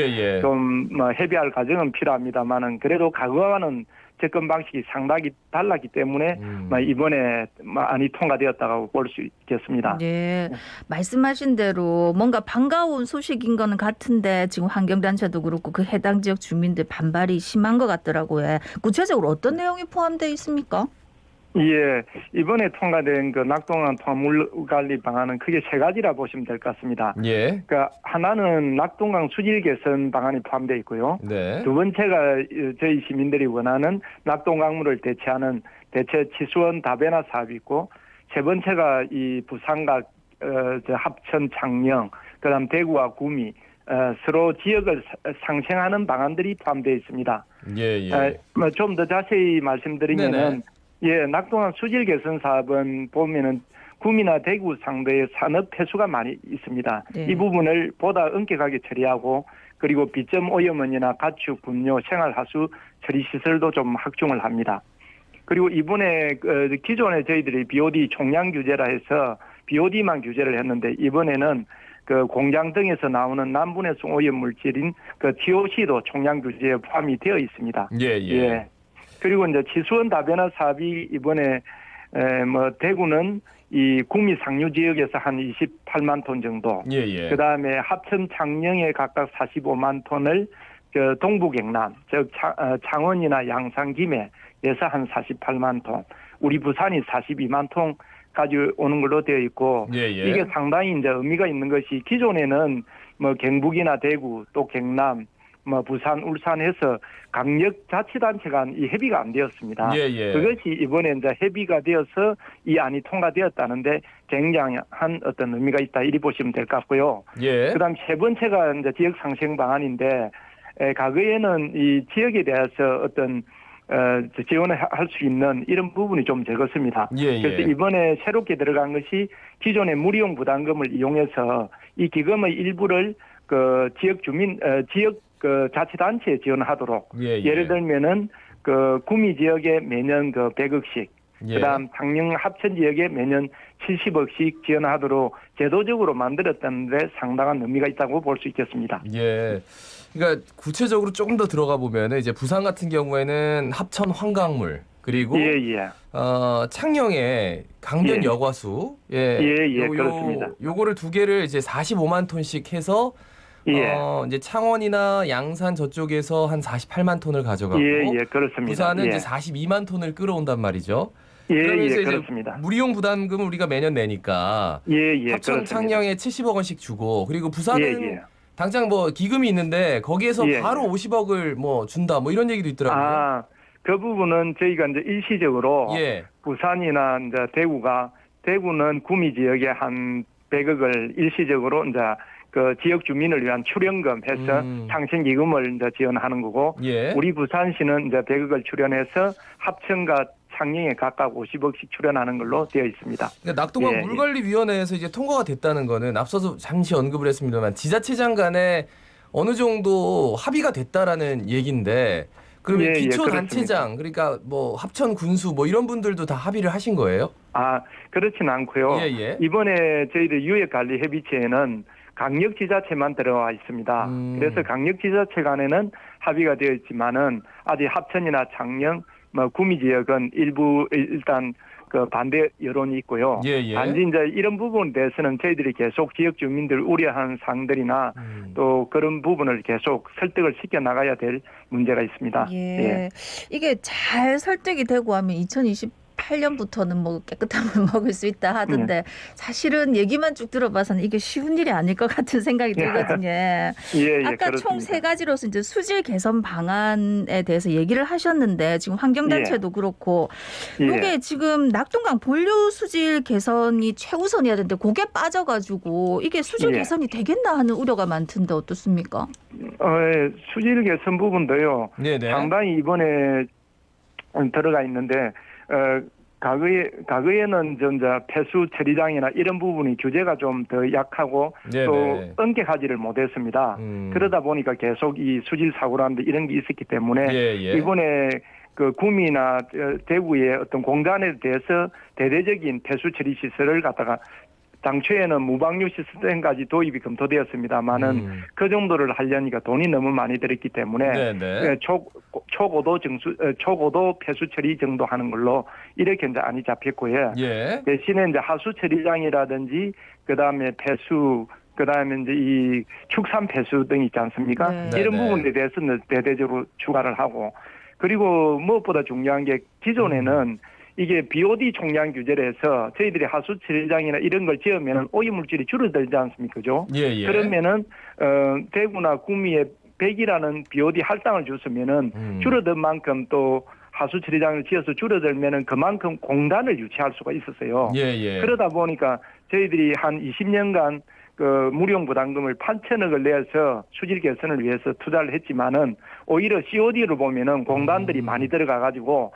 좀 협의할 과정은 필요합니다만은 그래도 과거와는 접근 방식이 상당히 달랐기 때문에 이번에 많이 통과되었다고 볼 수 있겠습니다. 네, 말씀하신 대로 뭔가 반가운 소식인 거는 같은데 지금 환경단체도 그렇고 그 해당 지역 주민들 반발이 심한 것 같더라고요. 구체적으로 어떤 내용이 포함되어 있습니까? 예, 이번에 통과된 낙동강 통합 물관리 방안은 크게 세 가지라 보시면 될 것 같습니다. 예. 하나는 낙동강 수질 개선 방안이 포함되어 있고요. 네. 두 번째가 저희 시민들이 원하는 낙동강물을 대체하는 대체 치수원 다변화 사업이 있고, 세 번째가 이 부산과 합천, 창녕, 그다음 대구와 구미 서로 지역을 상생하는 방안들이 포함되어 있습니다. 좀 더 자세히 말씀드리면은. 예, 낙동강 수질 개선 사업은 보면은 구미나 대구 상도에 산업 폐수가 많이 있습니다. 네. 이 부분을 보다 엄격하게 처리하고 그리고 비점 오염원이나 가축, 분뇨, 생활하수 처리 시설도 좀 확충을 합니다. 그리고 이번에 기존에 저희들이 BOD 총량 규제라 해서 BOD만 규제를 했는데 이번에는 공장 등에서 나오는 남분해성 오염 물질인 TOC도 총량 규제에 포함이 되어 있습니다. 예. 그리고 이제 치수원 다변화 사업이 이번에 대구는 이 구미 상류 지역에서 한 28만 톤 정도. 그다음에 합천 창녕에 각각 45만 톤을 동부 경남, 즉 창원이나 양산 김해에서 한 48만 톤. 우리 부산이 42만 톤 가져오는 걸로 되어 있고 이게 상당히 이제 의미가 있는 것이 기존에는 경북이나 대구 또 경남 부산, 울산에서 강력 자치단체 간 이 협의가 안 되었습니다. 그것이 이번에 이제 협의가 되어서 이 안이 통과되었다는데 굉장한 어떤 의미가 있다 이리 보시면 될 것 같고요. 그다음 세 번째가 이제 지역 상생 방안인데 과거에는 이 지역에 대해서 어떤 지원을 할 수 있는 이런 부분이 좀 적었습니다. 그래서 이번에 새롭게 들어간 것이 기존의 무리용 부담금을 이용해서 이 기금의 일부를 지역 주민, 지역 자치단체에 지원하도록 예를 들면은 구미 지역에 매년 100억씩 그다음 창녕 합천 지역에 매년 70억씩 지원하도록 제도적으로 만들었다는데 상당한 의미가 있다고 볼 수 있겠습니다. 그러니까 구체적으로 조금 더 들어가 보면은 이제 부산 같은 경우에는 합천 환강물 그리고 창녕에 강변 여과수 그렇습니다. 요거를 두 개를 이제 45만 톤씩 해서 이제 창원이나 양산 저쪽에서 한 48만 톤을 가져가고 그렇습니다. 부산은 이제 42만 톤을 끌어온단 말이죠. 그러면서 그렇습니다. 무리용 부담금을 우리가 매년 내니까 합천 창녕에 70억 원씩 주고 그리고 부산은 당장 기금이 있는데 거기에서 바로 50억을 준다 이런 얘기도 있더라고요. 그 부분은 저희가 이제 일시적으로 예. 부산이나 이제 대구는 구미 지역에 한 100억을 일시적으로 이제 그 지역 주민을 위한 출연금 해서 상생 기금을 이제 지원하는 거고 예. 우리 부산시는 이제 100억을 출연해서 합천과 창녕에 각각 50억씩 출연하는 걸로 되어 있습니다. 그러니까 낙동강 예, 물관리위원회에서 이제 통과가 됐다는 거는 앞서서 잠시 언급을 했습니다만 지자체장 간에 어느 정도 합의가 됐다라는 얘기인데 그러면 예, 기초단체장 그러니까 뭐 합천 군수 뭐 이런 분들도 다 합의를 하신 거예요? 아, 그렇진 않고요. 예, 예. 이번에 저희들 유역관리협의체에는 강력지자체만 들어와 있습니다. 그래서 강력지자체 간에는 합의가 되어 있지만은 아직 합천이나 창녕, 뭐 구미 지역은 일부 일단 그 반대 여론이 있고요. 예, 예. 단지 이제 이런 부분에 대해서는 저희들이 계속 지역 주민들 우려하는 사항들이나 또 그런 부분을 계속 설득을 시켜 나가야 될 문제가 있습니다. 예. 이게 잘 설득이 되고 하면 2028년부터는 뭐 깨끗한 물 먹을 수 있다 하던데 사실은 얘기만 쭉 들어봐서는 이게 쉬운 일이 아닐 것 같은 생각이 들거든요. 예, 아까 총 그렇습니다. 3가지로서 이제 수질 개선 방안에 대해서 얘기를 하셨는데 지금 환경단체도 그렇고 이게 지금 낙동강 본류 수질 개선이 최우선이어야 되는데 그게 빠져가지고 이게 수질 예. 개선이 되겠나 하는 우려가 많던데 어떻습니까? 예, 수질 개선 부분도요. 네네. 상당히 이번에 들어가 있는데 과거에는 전자 폐수 처리장이나 이런 부분이 규제가 좀 더 약하고 네네. 또 엄격하지를 못했습니다. 그러다 보니까 계속 이 수질 사고라는데 이런 게 있었기 때문에 예, 예. 이번에 그 구미나 대구의 어떤 공단에 대해서 대대적인 폐수 처리 시설을 갖다가 당초에는 무방류 시스템까지 도입이 검토되었습니다만은 그 정도를 하려니까 돈이 너무 많이 들었기 때문에 네네. 초고도 폐수 처리 정도 하는 걸로 이렇게 이제 안이 잡혔고요. 예. 대신에 이제 하수 처리장이라든지 그다음에 폐수 그다음에 이제 이 축산 폐수 등 있지 않습니까? 네. 이런 네네. 부분에 대해서는 대대적으로 추가를 하고 그리고 무엇보다 중요한 게 기존에는 이게 BOD 총량 규제를 해서 저희들이 하수 처리장이나 이런 걸 지으면 오염물질이 줄어들지 않습니까? 그죠? 예, 예. 그러면은 대구나 구미에 100이라는 BOD 할당을 줬으면은 줄어든 만큼 또 하수 처리장을 지어서 줄어들면은 그만큼 공단을 유치할 수가 있었어요. 예, 예. 그러다 보니까 저희들이 한 20년간 그 무용 부담금을 8천억을 내서 수질 개선을 위해서 투자를 했지만은 오히려 COD를 보면은 공단들이 많이 들어가 가지고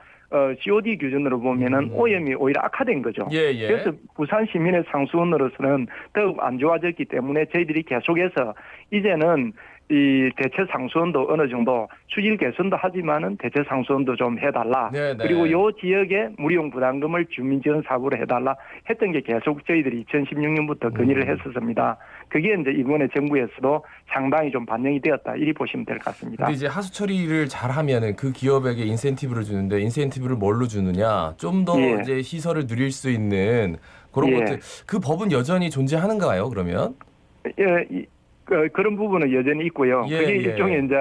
COD 기준으로 보면은 오염이 오히려 악화된 거죠. 예, 예. 그래서 부산 시민의 상수원으로서는 더욱 안 좋아졌기 때문에 저희들이 계속해서 이제는 이 대체 상수원도 어느 정도 수질 개선도 하지만은 대체 상수원도 좀 해달라. 네네. 그리고 요 지역에 무용 부담금을 주민지원 사업으로 해달라 했던 게 계속 저희들이 2016년부터 건의를 했었습니다. 그게 이제 이번에 정부에서도 상당히 좀 반영이 되었다. 이리 보시면 될 것 같습니다. 근데 이제 하수 처리를 잘하면은 그 기업에게 인센티브를 주는데 인센티브를 뭘로 주느냐? 좀 더 예. 이제 시설을 누릴 수 있는 그런 예. 것들. 그 법은 여전히 존재하는가요? 그러면? 그런 부분은 여전히 있고요. 예, 그게 예. 일종의 이제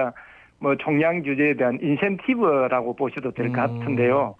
뭐 총량 규제에 대한 인센티브라고 보셔도 될 것 같은데요.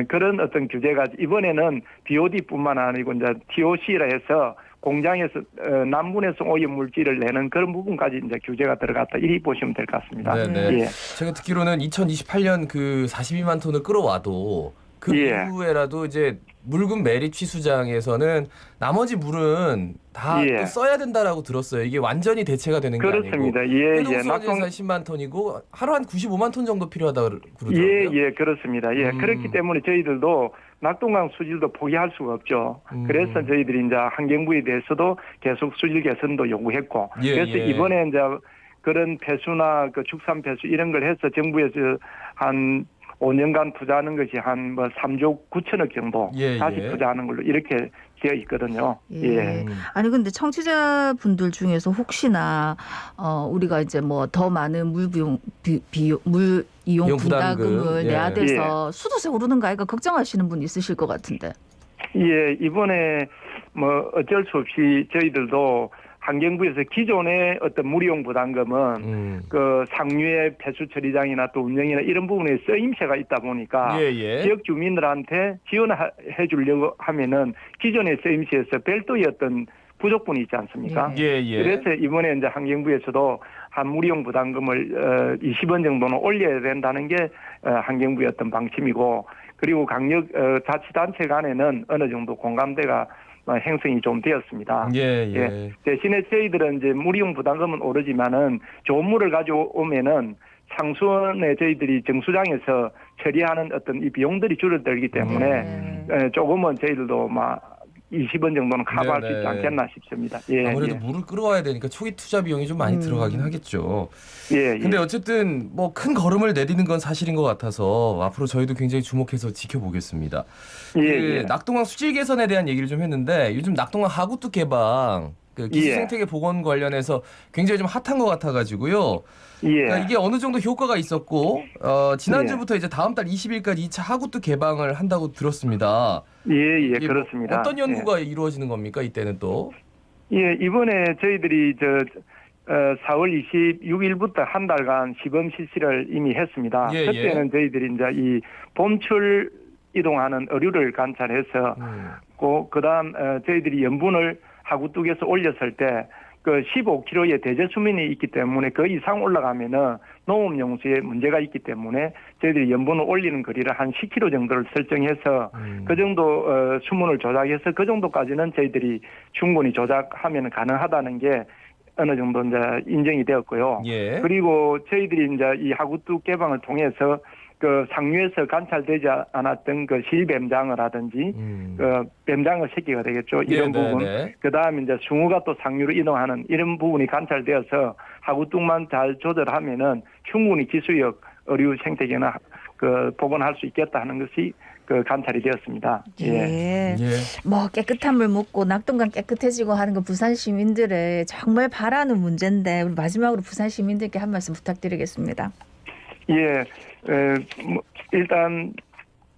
그런 어떤 규제가 이번에는 BOD뿐만 아니고 이제 TOC라 해서 공장에서 남분해성 오염 물질을 내는 그런 부분까지 이제 규제가 들어갔다. 이리 보시면 될 것 같습니다. 네네. 예. 제가 듣기로는 2028년 그 42만 톤을 끌어와도 그 예. 이후에라도 이제 물금 매립 취수장에서는 나머지 물은 다 예. 또 써야 된다라고 들었어요. 이게 완전히 대체가 되는 게 그렇습니다. 아니고. 예, 예. 해동수원에서 10만 톤이고 하루 한 95만 톤 정도 필요하다고 그러더라고요. 예, 그렇습니다. 예, 그렇기 때문에 저희들도 낙동강 수질도 포기할 수가 없죠. 그래서 저희들이 이제 환경부에 대해서도 계속 수질 개선도 요구했고, 예, 그래서 예. 이번에 이제 그런 폐수나 그 축산 폐수 이런 걸 해서 정부에서 한 5년간 투자하는 것이 한 뭐 3조 9천억 정도 예, 다시 예. 투자하는 걸로 이렇게 되어 있거든요. 예. 아니 근데 청취자분들 중에서 혹시나 우리가 이제 뭐 더 많은 물 이용 이용 분담금을 부담금. 내야 예. 돼서 수도세 오르는 거 아이가 걱정하시는 분 있으실 것 같은데. 예, 이번에 뭐 어쩔 수 없이 저희들도 환경부에서 기존의 어떤 무리용 부담금은 그 상류의 폐수 처리장이나 또 운영이나 이런 부분에 쓰임새가 있다 보니까 예, 예. 지역 주민들한테 지원해 주려고 하면은 기존의 쓰임새에서 별도의 어떤 부족분이 있지 않습니까? 예, 예. 그래서 이번에 이제 환경부에서도 한 무리용 부담금을 20원 정도는 올려야 된다는 게 환경부의 어떤 방침이고, 그리고 강력 자치단체 간에는 어느 정도 공감대가 형성이 좀 되었습니다. 예. 대신에 저희들은 이제 무리용 부담금은 오르지만은 좋은 물을 가져오면은 상수원에 저희들이 정수장에서 처리하는 어떤 이 비용들이 줄어들기 때문에 조금은 저희들도 막 20원 정도는 커버할 수 있지 않겠나 싶습니다. 예, 아무래도 물을 끌어와야 되니까 초기 투자 비용이 좀 많이 들어가긴 하겠죠. 예. 근데 어쨌든 뭐 큰 걸음을 내디는 건 사실인 것 같아서 앞으로 저희도 굉장히 주목해서 지켜보겠습니다. 예. 낙동강 수질 개선에 대한 얘기를 좀 했는데 요즘 낙동강 하구뚝 개방 그 기술생태계 복원 관련해서 굉장히 좀 핫한 것 같아가지고요. 그러니까 이게 어느 정도 효과가 있었고 지난주부터 이제 다음 달 20일까지 2차 하구뚝 개방을 한다고 들었습니다. 예, 그렇습니다. 어떤 연구가 이루어지는 겁니까? 이때는 또? 예, 이번에 저희들이 4월 26일부터 한 달간 시범 실시를 이미 했습니다. 그때는 저희들이 이제 이 봄철 이동하는 어류를 관찰해서 그다음 저희들이 염분을 하구뚝에서 올렸을 때 그 15km의 대저 수면이 있기 때문에 그 이상 올라가면은 농업 용수에 문제가 있기 때문에 저희들이 염분을 올리는 거리를 한 10km 정도를 설정해서 그 정도 수문을 조작해서 그 정도까지는 저희들이 충분히 조작하면 가능하다는 게 어느 정도 이제 인정이 되었고요. 그리고 저희들이 이제 이 하구뚝 개방을 통해서 그 상류에서 관찰되지 않았던 그 실뱀장어 라든지 그 뱀장어 새끼가 되겠죠. 이런 부분. 그다음에 이제 숭어가 또 상류로 이동하는 이런 부분이 관찰되어서 하구뚝만 잘 조절하면은 충분히 기수역 어류 생태계나 그 복원할 수 있겠다 하는 것이 그 관찰이 되었습니다. 뭐 깨끗한 물 먹고 낙동강 깨끗해지고 하는 거 부산 시민들의 정말 바라는 문제인데 우리 마지막으로 부산 시민들께 한 말씀 부탁드리겠습니다. 일단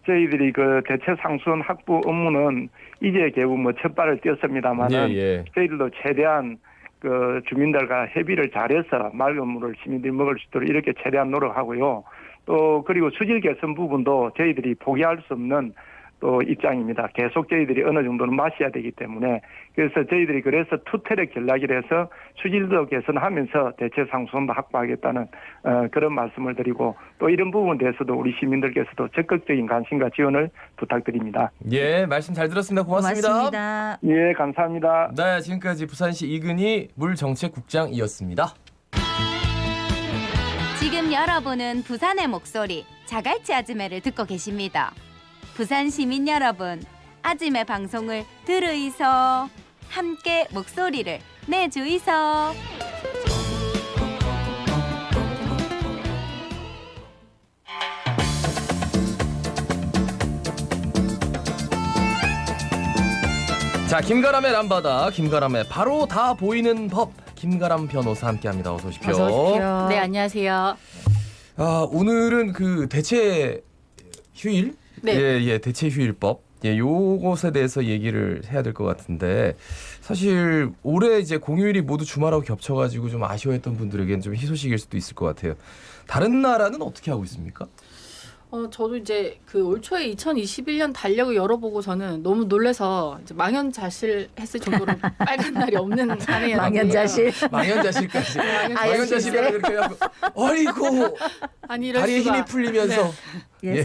저희들이 그 대체 상수원 확보 업무는 이제 겨우 뭐 첫 발을 띄었습니다만은 저희들도 최대한 그 주민들과 협의를 잘해서 맑은 물을 시민들이 먹을 수 있도록 이렇게 최대한 노력하고요. 또 그리고 수질 개선 부분도 저희들이 포기할 수 없는 또 입장입니다. 계속 저희들이 어느 정도는 마셔야 되기 때문에 그래서 저희들이 그래서 투태력 전략을 해서 수질도 개선하면서 대체 상수원도 확보하겠다는 그런 말씀을 드리고 또 이런 부분에 대해서도 우리 시민들께서도 적극적인 관심과 지원을 부탁드립니다. 말씀 잘 들었습니다. 고맙습니다. 감사합니다. 네, 지금까지 부산시 이근희 물정책국장이었습니다. 지금 여러분은 부산의 목소리 자갈치 아즈매를 듣고 계십니다. 부산 시민 여러분, 아즈매 방송을 들으이소. 함께 목소리를 내주이소. 자, 김가람의 남바다, 김가람의 바로 다 보이는 법, 김가람 변호사 함께합니다. 어서 오십시오. 어서 오십시오. 네, 안녕하세요. 오늘은 그 대체 휴일? 대체 휴일법. 요것에 대해서 얘기를 해야 될 것 같은데 사실 올해 이제 공휴일이 모두 주말하고 겹쳐가지고 좀 아쉬워했던 분들에게는 좀 희소식일 수도 있을 것 같아요. 다른 나라는 어떻게 하고 있습니까? 저도 이제 그 올 초에 2021년 달력을 열어보고서는 너무 놀라서 이제 망연자실했을 정도로 빨간 날이 없는 한 해였는데 망연자실까지. 망연자실을 이렇게 하고 어이구 다리에 힘이 풀리면서.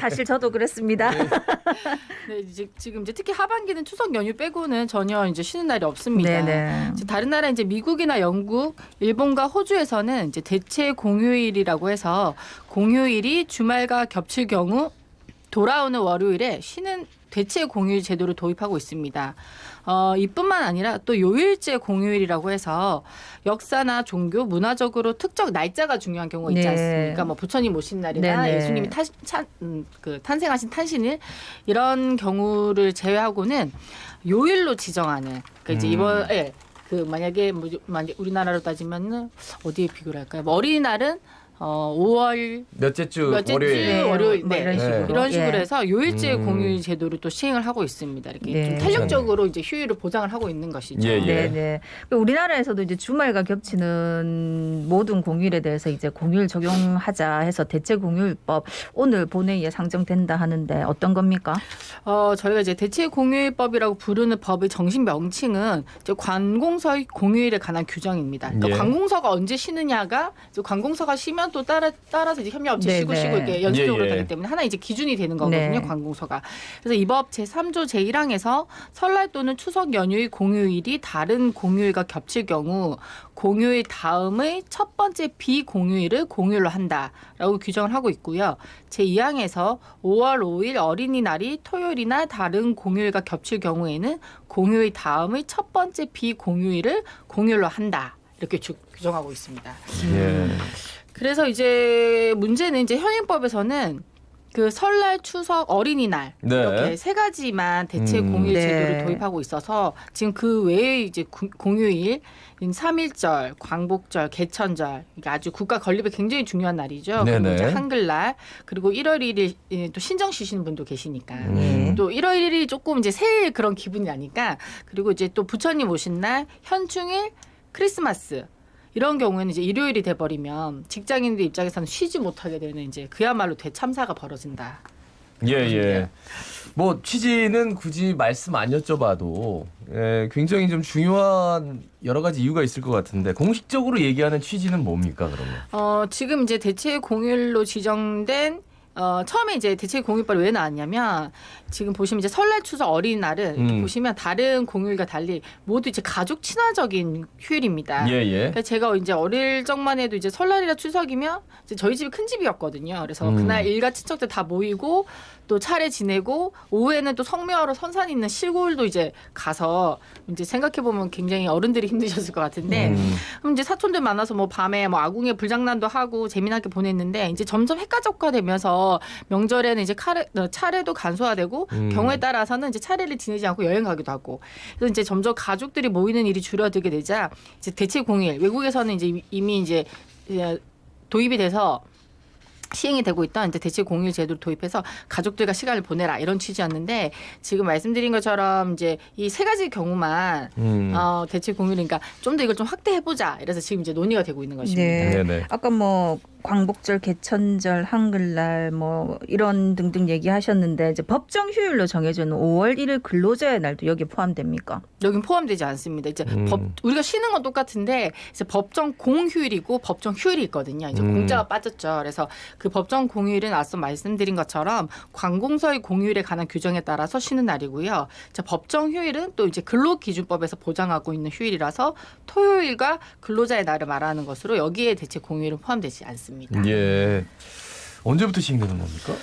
사실 저도 그랬습니다. 지금 이제 특히 하반기는 추석 연휴 빼고는 전혀 이제 쉬는 날이 없습니다. 이제 다른 나라 이제 미국이나 영국, 일본과 호주에서는 이제 대체 공휴일이라고 해서 공휴일이 주말과 겹칠 경우 돌아오는 월요일에 쉬는 대체 공휴일 제도를 도입하고 있습니다. 이뿐만 아니라 또 요일제 공휴일이라고 해서 역사나 종교, 문화적으로 특정 날짜가 중요한 경우가 있지 않습니까? 뭐 부처님 오신 날이나 예수님이 탄생하신 탄신일 이런 경우를 제외하고는 요일로 지정하는 그러니까 이제 이번에 만약에 우리나라로 따지면 어디에 비교를 할까요? 뭐 어린이날은 5월 몇째 주 몇째 월요일. 주 월요일 뭐 네. 이런 식으로, 이런 식으로 예. 해서 요일제 공휴일 제도를 또 시행을 하고 있습니다. 이렇게 네. 좀 탄력적으로 이제 휴일을 보장을 하고 있는 것이죠. 예, 예. 네네. 우리나라에서도 이제 주말과 겹치는 모든 공휴일에 대해서 이제 공휴일 적용하자 해서 대체공휴일법 오늘 본회의에 상정된다 하는데 어떤 겁니까? 저희가 이제 대체공휴일법이라고 부르는 법의 정식 명칭은 이제 관공서의 공휴일에 관한 규정입니다. 그러니까 예. 관공서가 언제 쉬느냐가 이제 관공서가 쉬면 또 따라서 이제 협력업체 네네. 쉬고 이렇게 연속적으로 예, 예. 되기 때문에 하나 이제 기준이 되는 거거든요. 네. 관공서가. 그래서 이 법 제3조 제1항에서 설날 또는 추석 연휴의 공휴일이 다른 공휴일과 겹칠 경우 공휴일 다음의 첫 번째 비공휴일을 공휴일로 한다라고 규정을 하고 있고요. 제2항에서 5월 5일 어린이날이 토요일이나 다른 공휴일과 겹칠 경우에는 공휴일 다음의 첫 번째 비공휴일을 공휴일로 한다. 이렇게 규정하고 있습니다. 예. 그래서 이제 문제는 이제 현행법에서는 그 설날, 추석, 어린이날 네. 이렇게 세 가지만 대체 공휴일 네. 제도를 도입하고 있어서 지금 그 외에 이제 공휴일, 3.1절, 광복절, 개천절 이게 아주 국가 건립에 굉장히 중요한 날이죠. 그리고 네네. 이제 한글날 그리고 1월 1일 또 신정 쉬시는 분도 계시니까 네. 또 1월 1일이 조금 이제 새해 그런 기분이 나니까 그리고 이제 또 부처님 오신 날, 현충일, 크리스마스. 이런 경우에는 이제 일요일이 돼버리면 직장인들 입장에서는 쉬지 못하게 되는 이제 그야말로 대참사가 벌어진다. 예, 예. 뭐 취지는 굳이 말씀 안 여쭤봐도 굉장히 좀 중요한 여러 가지 이유가 있을 것 같은데 공식적으로 얘기하는 취지는 뭡니까 그러면? 지금 이제 대체 공휴일로 지정된 처음에 이제 대체 공휴일법이 왜 나왔냐면 지금 보시면 이제 설날, 추석, 어린이날은 보시면 다른 공휴일과 달리 모두 이제 가족 친화적인 휴일입니다. 예, 예. 그러니까 제가 이제 어릴 적만 해도 이제 설날이나 추석이면 이제 저희 집이 큰 집이었거든요. 그래서 그날 일가 친척들 다 모이고 또 차례 지내고 오후에는 또 성묘하러 선산 있는 시골도 이제 가서 이제 생각해 보면 굉장히 어른들이 힘드셨을 것 같은데 그럼 이제 사촌들 만나서 뭐 밤에 뭐 아궁이에 불장난도 하고 재미나게 보냈는데 이제 점점 핵가족화되면서 명절에는 이제 차례도 간소화되고 경우에 따라서는 이제 차례를 지내지 않고 여행 가기도 하고 그래서 이제 점점 가족들이 모이는 일이 줄어들게 되자 이제 대체 공휴일 외국에서는 이제 이미 이제 도입이 돼서 시행이 되고 있던 이제 대체 공휴일 제도를 도입해서 가족들과 시간을 보내라 이런 취지였는데 지금 말씀드린 것처럼 이제 이 세 가지 경우만 대체 공휴일이니까 좀 더 이걸 좀 확대해 보자. 이래서 지금 이제 논의가 되고 있는 것입니다. 네. 네네. 아까 뭐 광복절, 개천절, 한글날 뭐 이런 등등 얘기하셨는데 이제 법정 휴일로 정해진 5월 1일 근로자의 날도 여기에 포함됩니까? 여긴 포함되지 않습니다. 이제 우리가 쉬는 건 똑같은데 이제 법정 공휴일이고 법정 휴일이 있거든요. 이제 공짜가 빠졌죠. 그래서 그 법정 공휴일은 앞서 말씀드린 것처럼 관공서의 공휴일에 관한 규정에 따라서 쉬는 날이고요. 이제 법정 휴일은 또 이제 근로기준법에서 보장하고 있는 휴일이라서 토요일과 근로자의 날을 말하는 것으로 여기에 대체 공휴일은 포함되지 않습니다. 예. 언제부터 시행되는 겁니까?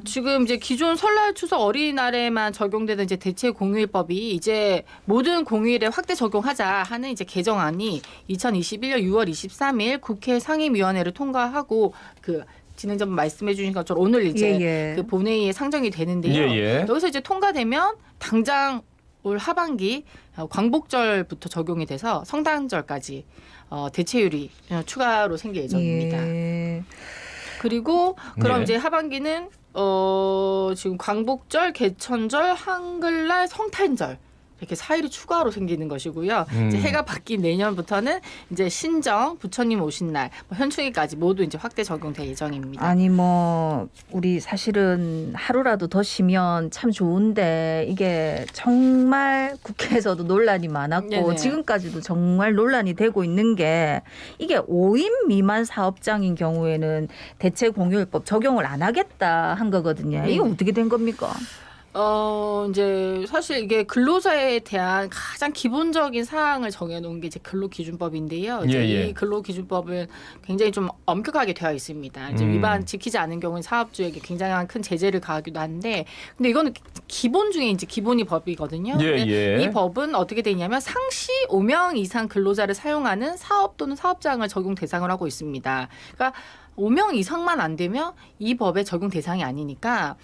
지금 이제 기존 설날, 추석, 어린이날에만 적용되던 이제 대체 공휴일법이 이제 모든 공휴일에 확대 적용하자 하는 이제 개정안이 2021년 6월 23일 국회 상임위원회를 통과하고 그 진행자분 말씀해 주신 것처럼 오늘 이제 그 본회의에 상정이 되는데요. 여기서 이제 통과되면 당장 올 하반기 광복절부터 적용이 돼서 성탄절까지 대체율이 추가로 생길 예정입니다. 그리고 그럼 이제 하반기는 지금 광복절, 개천절, 한글날, 성탄절 이렇게 4일이 추가로 생기는 것이고요. 이제 해가 바뀐 내년부터는 이제 신정, 부처님 오신 날, 뭐 현충일까지 모두 이제 확대 적용될 예정입니다. 아니 뭐 우리 사실은 하루라도 더 쉬면 참 좋은데 이게 정말 국회에서도 논란이 많았고 네네. 지금까지도 정말 논란이 되고 있는 게 이게 5인 미만 사업장인 경우에는 대체 공휴일법 적용을 안 하겠다 한 거거든요. 이게 어떻게 된 겁니까? 이제 사실 이게 근로자에 대한 가장 기본적인 사항을 정해놓은 게 이제 근로기준법인데요. 이제 이 근로기준법은 굉장히 좀 엄격하게 되어 있습니다. 이제 위반 지키지 않은 경우는 사업주에게 굉장히 큰 제재를 가하기도 하는데, 근데 이거는 기본 중에 이제 기본이 법이거든요. 이 법은 어떻게 돼 있냐면 상시 5명 이상 근로자를 사용하는 사업 또는 사업장을 적용 대상을 하고 있습니다. 그러니까 5명 이상만 안 되면 이 법의 적용 대상이 아니니까.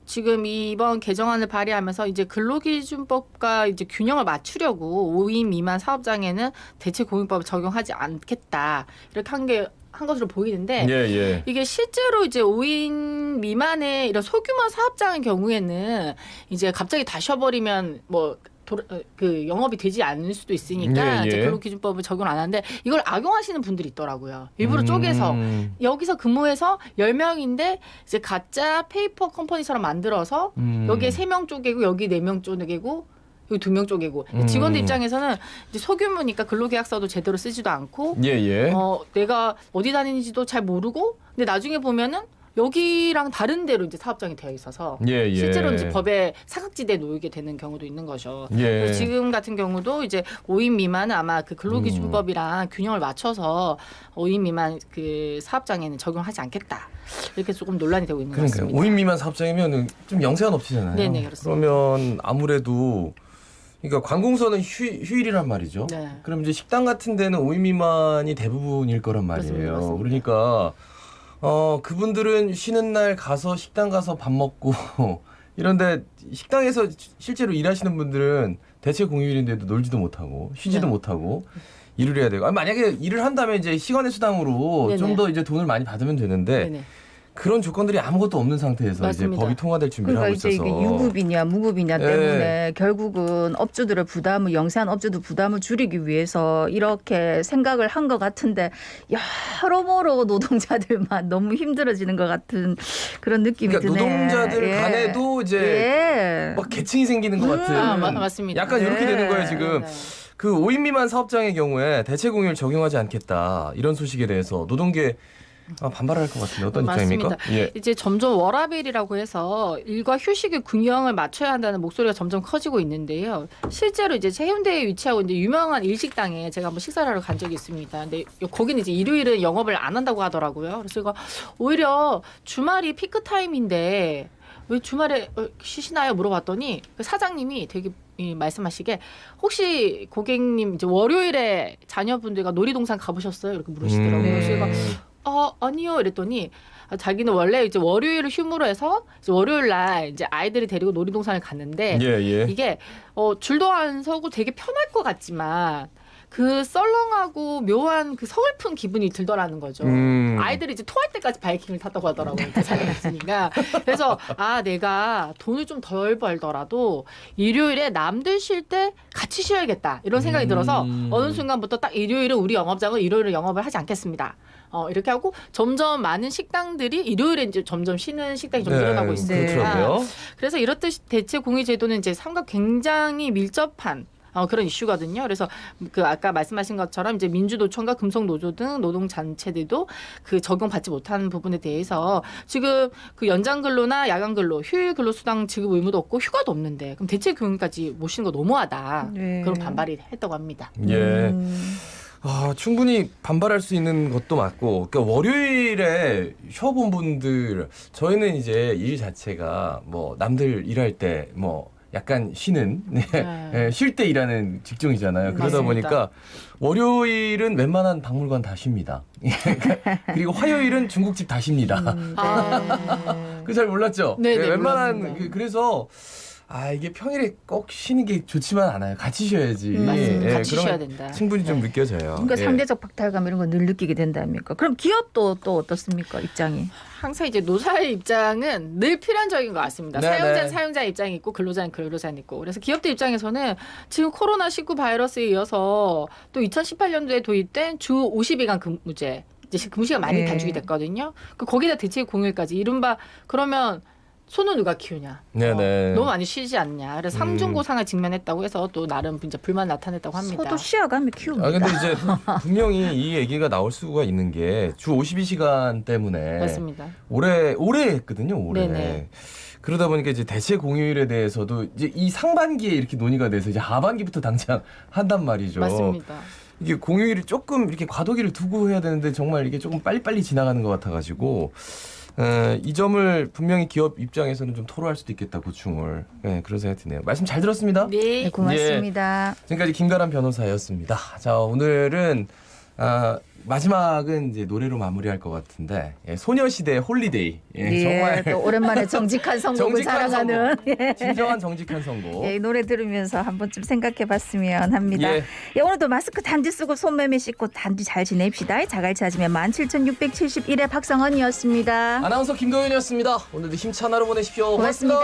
지금 이번 개정안을 발의하면서 이제 근로기준법과 이제 균형을 맞추려고 5인 미만 사업장에는 대체공휴법을 적용하지 않겠다 이렇게 한 것으로 보이는데 예. 이게 실제로 이제 5인 미만의 이런 소규모 사업장의 경우에는 이제 갑자기 다 쉬어버리면 뭐 그 영업이 되지 않을 수도 있으니까 예. 이제 근로기준법을 적용 안 하는데 이걸 악용하시는 분들이 있더라고요. 일부러 쪼개서 여기서 근무해서 10명인데 이제 가짜 페이퍼 컴퍼니처럼 만들어서 여기에 3명 쪼개고 여기 4명 쪼개고 여기 2명 쪼개고 직원들 입장에서는 이제 소규모니까 근로계약서도 제대로 쓰지도 않고 예. 내가 어디 다니는지도 잘 모르고 근데 나중에 보면은 여기랑 다른 데로 이제 사업장이 되어 있어서 예. 실제로 이제 법에 사각지대에 놓이게 되는 경우도 있는 거죠. 예. 그래서 지금 같은 경우도 이제 5인 미만은 아마 그 근로기준법이랑 균형을 맞춰서 5인 미만 그 사업장에는 적용하지 않겠다. 이렇게 조금 논란이 되고 있는 것 그러니까 같습니다. 5인 미만 사업장이면 좀 영세한 업체잖아요. 네네, 그렇습니다. 그러면 아무래도 그러니까 관공서는 휴일이란 말이죠. 네. 그럼 이제 식당 같은 데는 5인 미만이 대부분일 거란 말이에요. 맞습니다. 그러니까 그분들은 쉬는 날 가서 식당 가서 밥 먹고 이런데 식당에서 실제로 일하시는 분들은 대체 공휴일인데도 놀지도 못하고 쉬지도 네. 못하고 일을 해야 되고 만약에 일을 한다면 이제 시간의 수당으로 네네. 좀 더 이제 돈을 많이 받으면 되는데 네네. 그런 조건들이 아무것도 없는 상태에서 맞습니다. 이제 법이 통과될 준비를 그러니까 하고 이제 있어서 이게 유급이냐 무급이냐 네. 때문에 결국은 업주들의 부담을 영세한 업주들 부담을 줄이기 위해서 이렇게 생각을 한 것 같은데 여러모로 노동자들만 너무 힘들어지는 것 같은 그런 느낌이 그러니까 드네. 노동자들 예. 간에도 이제 막 계층이 생기는 것 같은 맞습니다. 약간 이렇게 네. 되는 거예요 지금. 네. 그 5인 미만 사업장의 경우에 대체 공휴일 적용하지 않겠다 이런 소식에 대해서 노동계 반발할 것 같은데 어떤 입장입니까? 맞습니다. 예. 이제 점점 워라밸이라고 해서 일과 휴식의 균형을 맞춰야 한다는 목소리가 점점 커지고 있는데요. 실제로 이제 해운대에 위치하고 있는 유명한 일식당에 제가 한번 식사를 하러 간 적이 있습니다. 근데 거기는 이제 일요일은 영업을 안 한다고 하더라고요. 그래서 제가 오히려 주말이 피크 타임인데 왜 주말에 쉬시나요? 물어봤더니 그 사장님이 되게 말씀하시게 혹시 고객님 이제 월요일에 자녀분들과 놀이동산 가보셨어요? 이렇게 물으시더라고요. 그래서 제가 아니요 이랬더니 자기는 원래 이제 월요일을 휴무로 해서 이제 월요일 날 이제 아이들이 데리고 놀이동산을 갔는데 예. 이게 줄도 안 서고 되게 편할 것 같지만 그 썰렁하고 묘한 그 서글픈 기분이 들더라는 거죠. 아이들이 이제 토할 때까지 바이킹을 탔다고 하더라고요. 자리가 있으니까. 그래서 내가 돈을 좀 덜 벌더라도 일요일에 남들 쉴 때 같이 쉬어야겠다 이런 생각이 들어서 어느 순간부터 딱 일요일은 우리 영업장은 일요일에 영업을 하지 않겠습니다. 이렇게 하고 점점 많은 식당들이 일요일에 이제 점점 쉬는 식당이 좀 늘어나고 있습니다. 그렇더라고요. 그래서 이렇듯 대체 공휴 제도는 이제 삶과 굉장히 밀접한 그런 이슈거든요. 그래서 그 아까 말씀하신 것처럼 이제 민주노총과 금속노조 등 노동단체들도 그 적용받지 못하는 부분에 대해서 지금 그 연장 근로나 야간 근로, 휴일 근로 수당 지급 의무도 없고 휴가도 없는데 그럼 대체 공휴일까지 모시는 거 너무하다. 네. 그런 반발이 했다고 합니다. 예. 충분히 반발할 수 있는 것도 맞고, 그러니까 월요일에 쉬어본 분들, 저희는 이제 일 자체가 뭐 남들 일할 때 뭐 약간 쉬는, 쉴 때 일하는 직종이잖아요. 그러다 맞습니다. 보니까 월요일은 웬만한 박물관 다 쉽니다. 그리고 화요일은 중국집 다 쉽니다. 그거 잘 몰랐죠? 네, 웬만한, 몰랐습니다. 그래서 이게 평일에 꼭 쉬는 게 좋지만 않아요. 같이 쉬어야지. 맞습니다. 같이 그런 쉬어야 게 된다. 충분히 좀 느껴져요. 그러니까 예. 상대적 박탈감 이런 거 늘 느끼게 된다니까. 그럼 기업도 또 어떻습니까 입장이? 항상 이제 노사의 입장은 늘 필연적인 것 같습니다. 네네. 사용자는 사용자 입장이 있고 근로자는 근로자는 있고. 그래서 기업들 입장에서는 지금 코로나19 바이러스에 이어서 또 2018년도에 도입된 주 50일간 근무제. 이제 근무시간 많이 단축이 됐거든요. 거기다 대체 공휴일까지 이른바 그러면 손은 누가 키우냐. 네네. 너무 많이 쉬지 않냐. 그래서 삼중고상을 직면했다고 해서 또 나름 이제 불만 나타냈다고 합니다. 소도 쉬어가며 키웁니다. 근데 이제 분명히 이 얘기가 나올 수가 있는 게 주 52시간 때문에 맞습니다. 올해 했거든요. 올해. 네네. 그러다 보니까 이제 대체 공휴일에 대해서도 이제 이 상반기에 이렇게 논의가 돼서 이제 하반기부터 당장 한단 말이죠. 맞습니다. 이게 공휴일이 조금 이렇게 과도기를 두고 해야 되는데 정말 이게 조금 빨리빨리 지나가는 것 같아가지고 이 점을 분명히 기업 입장에서는 좀 토로할 수도 있겠다 고충을. 그런 생각이 드네요. 말씀 잘 들었습니다. 네. 네, 고맙습니다. 지금까지 김가람 변호사였습니다. 자, 오늘은 마지막은 이제 노래로 마무리할 것 같은데 소녀시대의 홀리데이. 정말 또 오랜만에 정직한 선곡을 정직한 자랑하는 진정한 정직한 선곡. 이 노래 들으면서 한 번쯤 생각해봤으면 합니다. 오늘도 마스크 단디 쓰고 손매매 씻고 단디 잘 지냅시다. 자갈치 아침에 17,671회 박성헌이었습니다. 아나운서 김도윤이었습니다. 오늘도 힘찬 하루 보내십시오. 고맙습니다.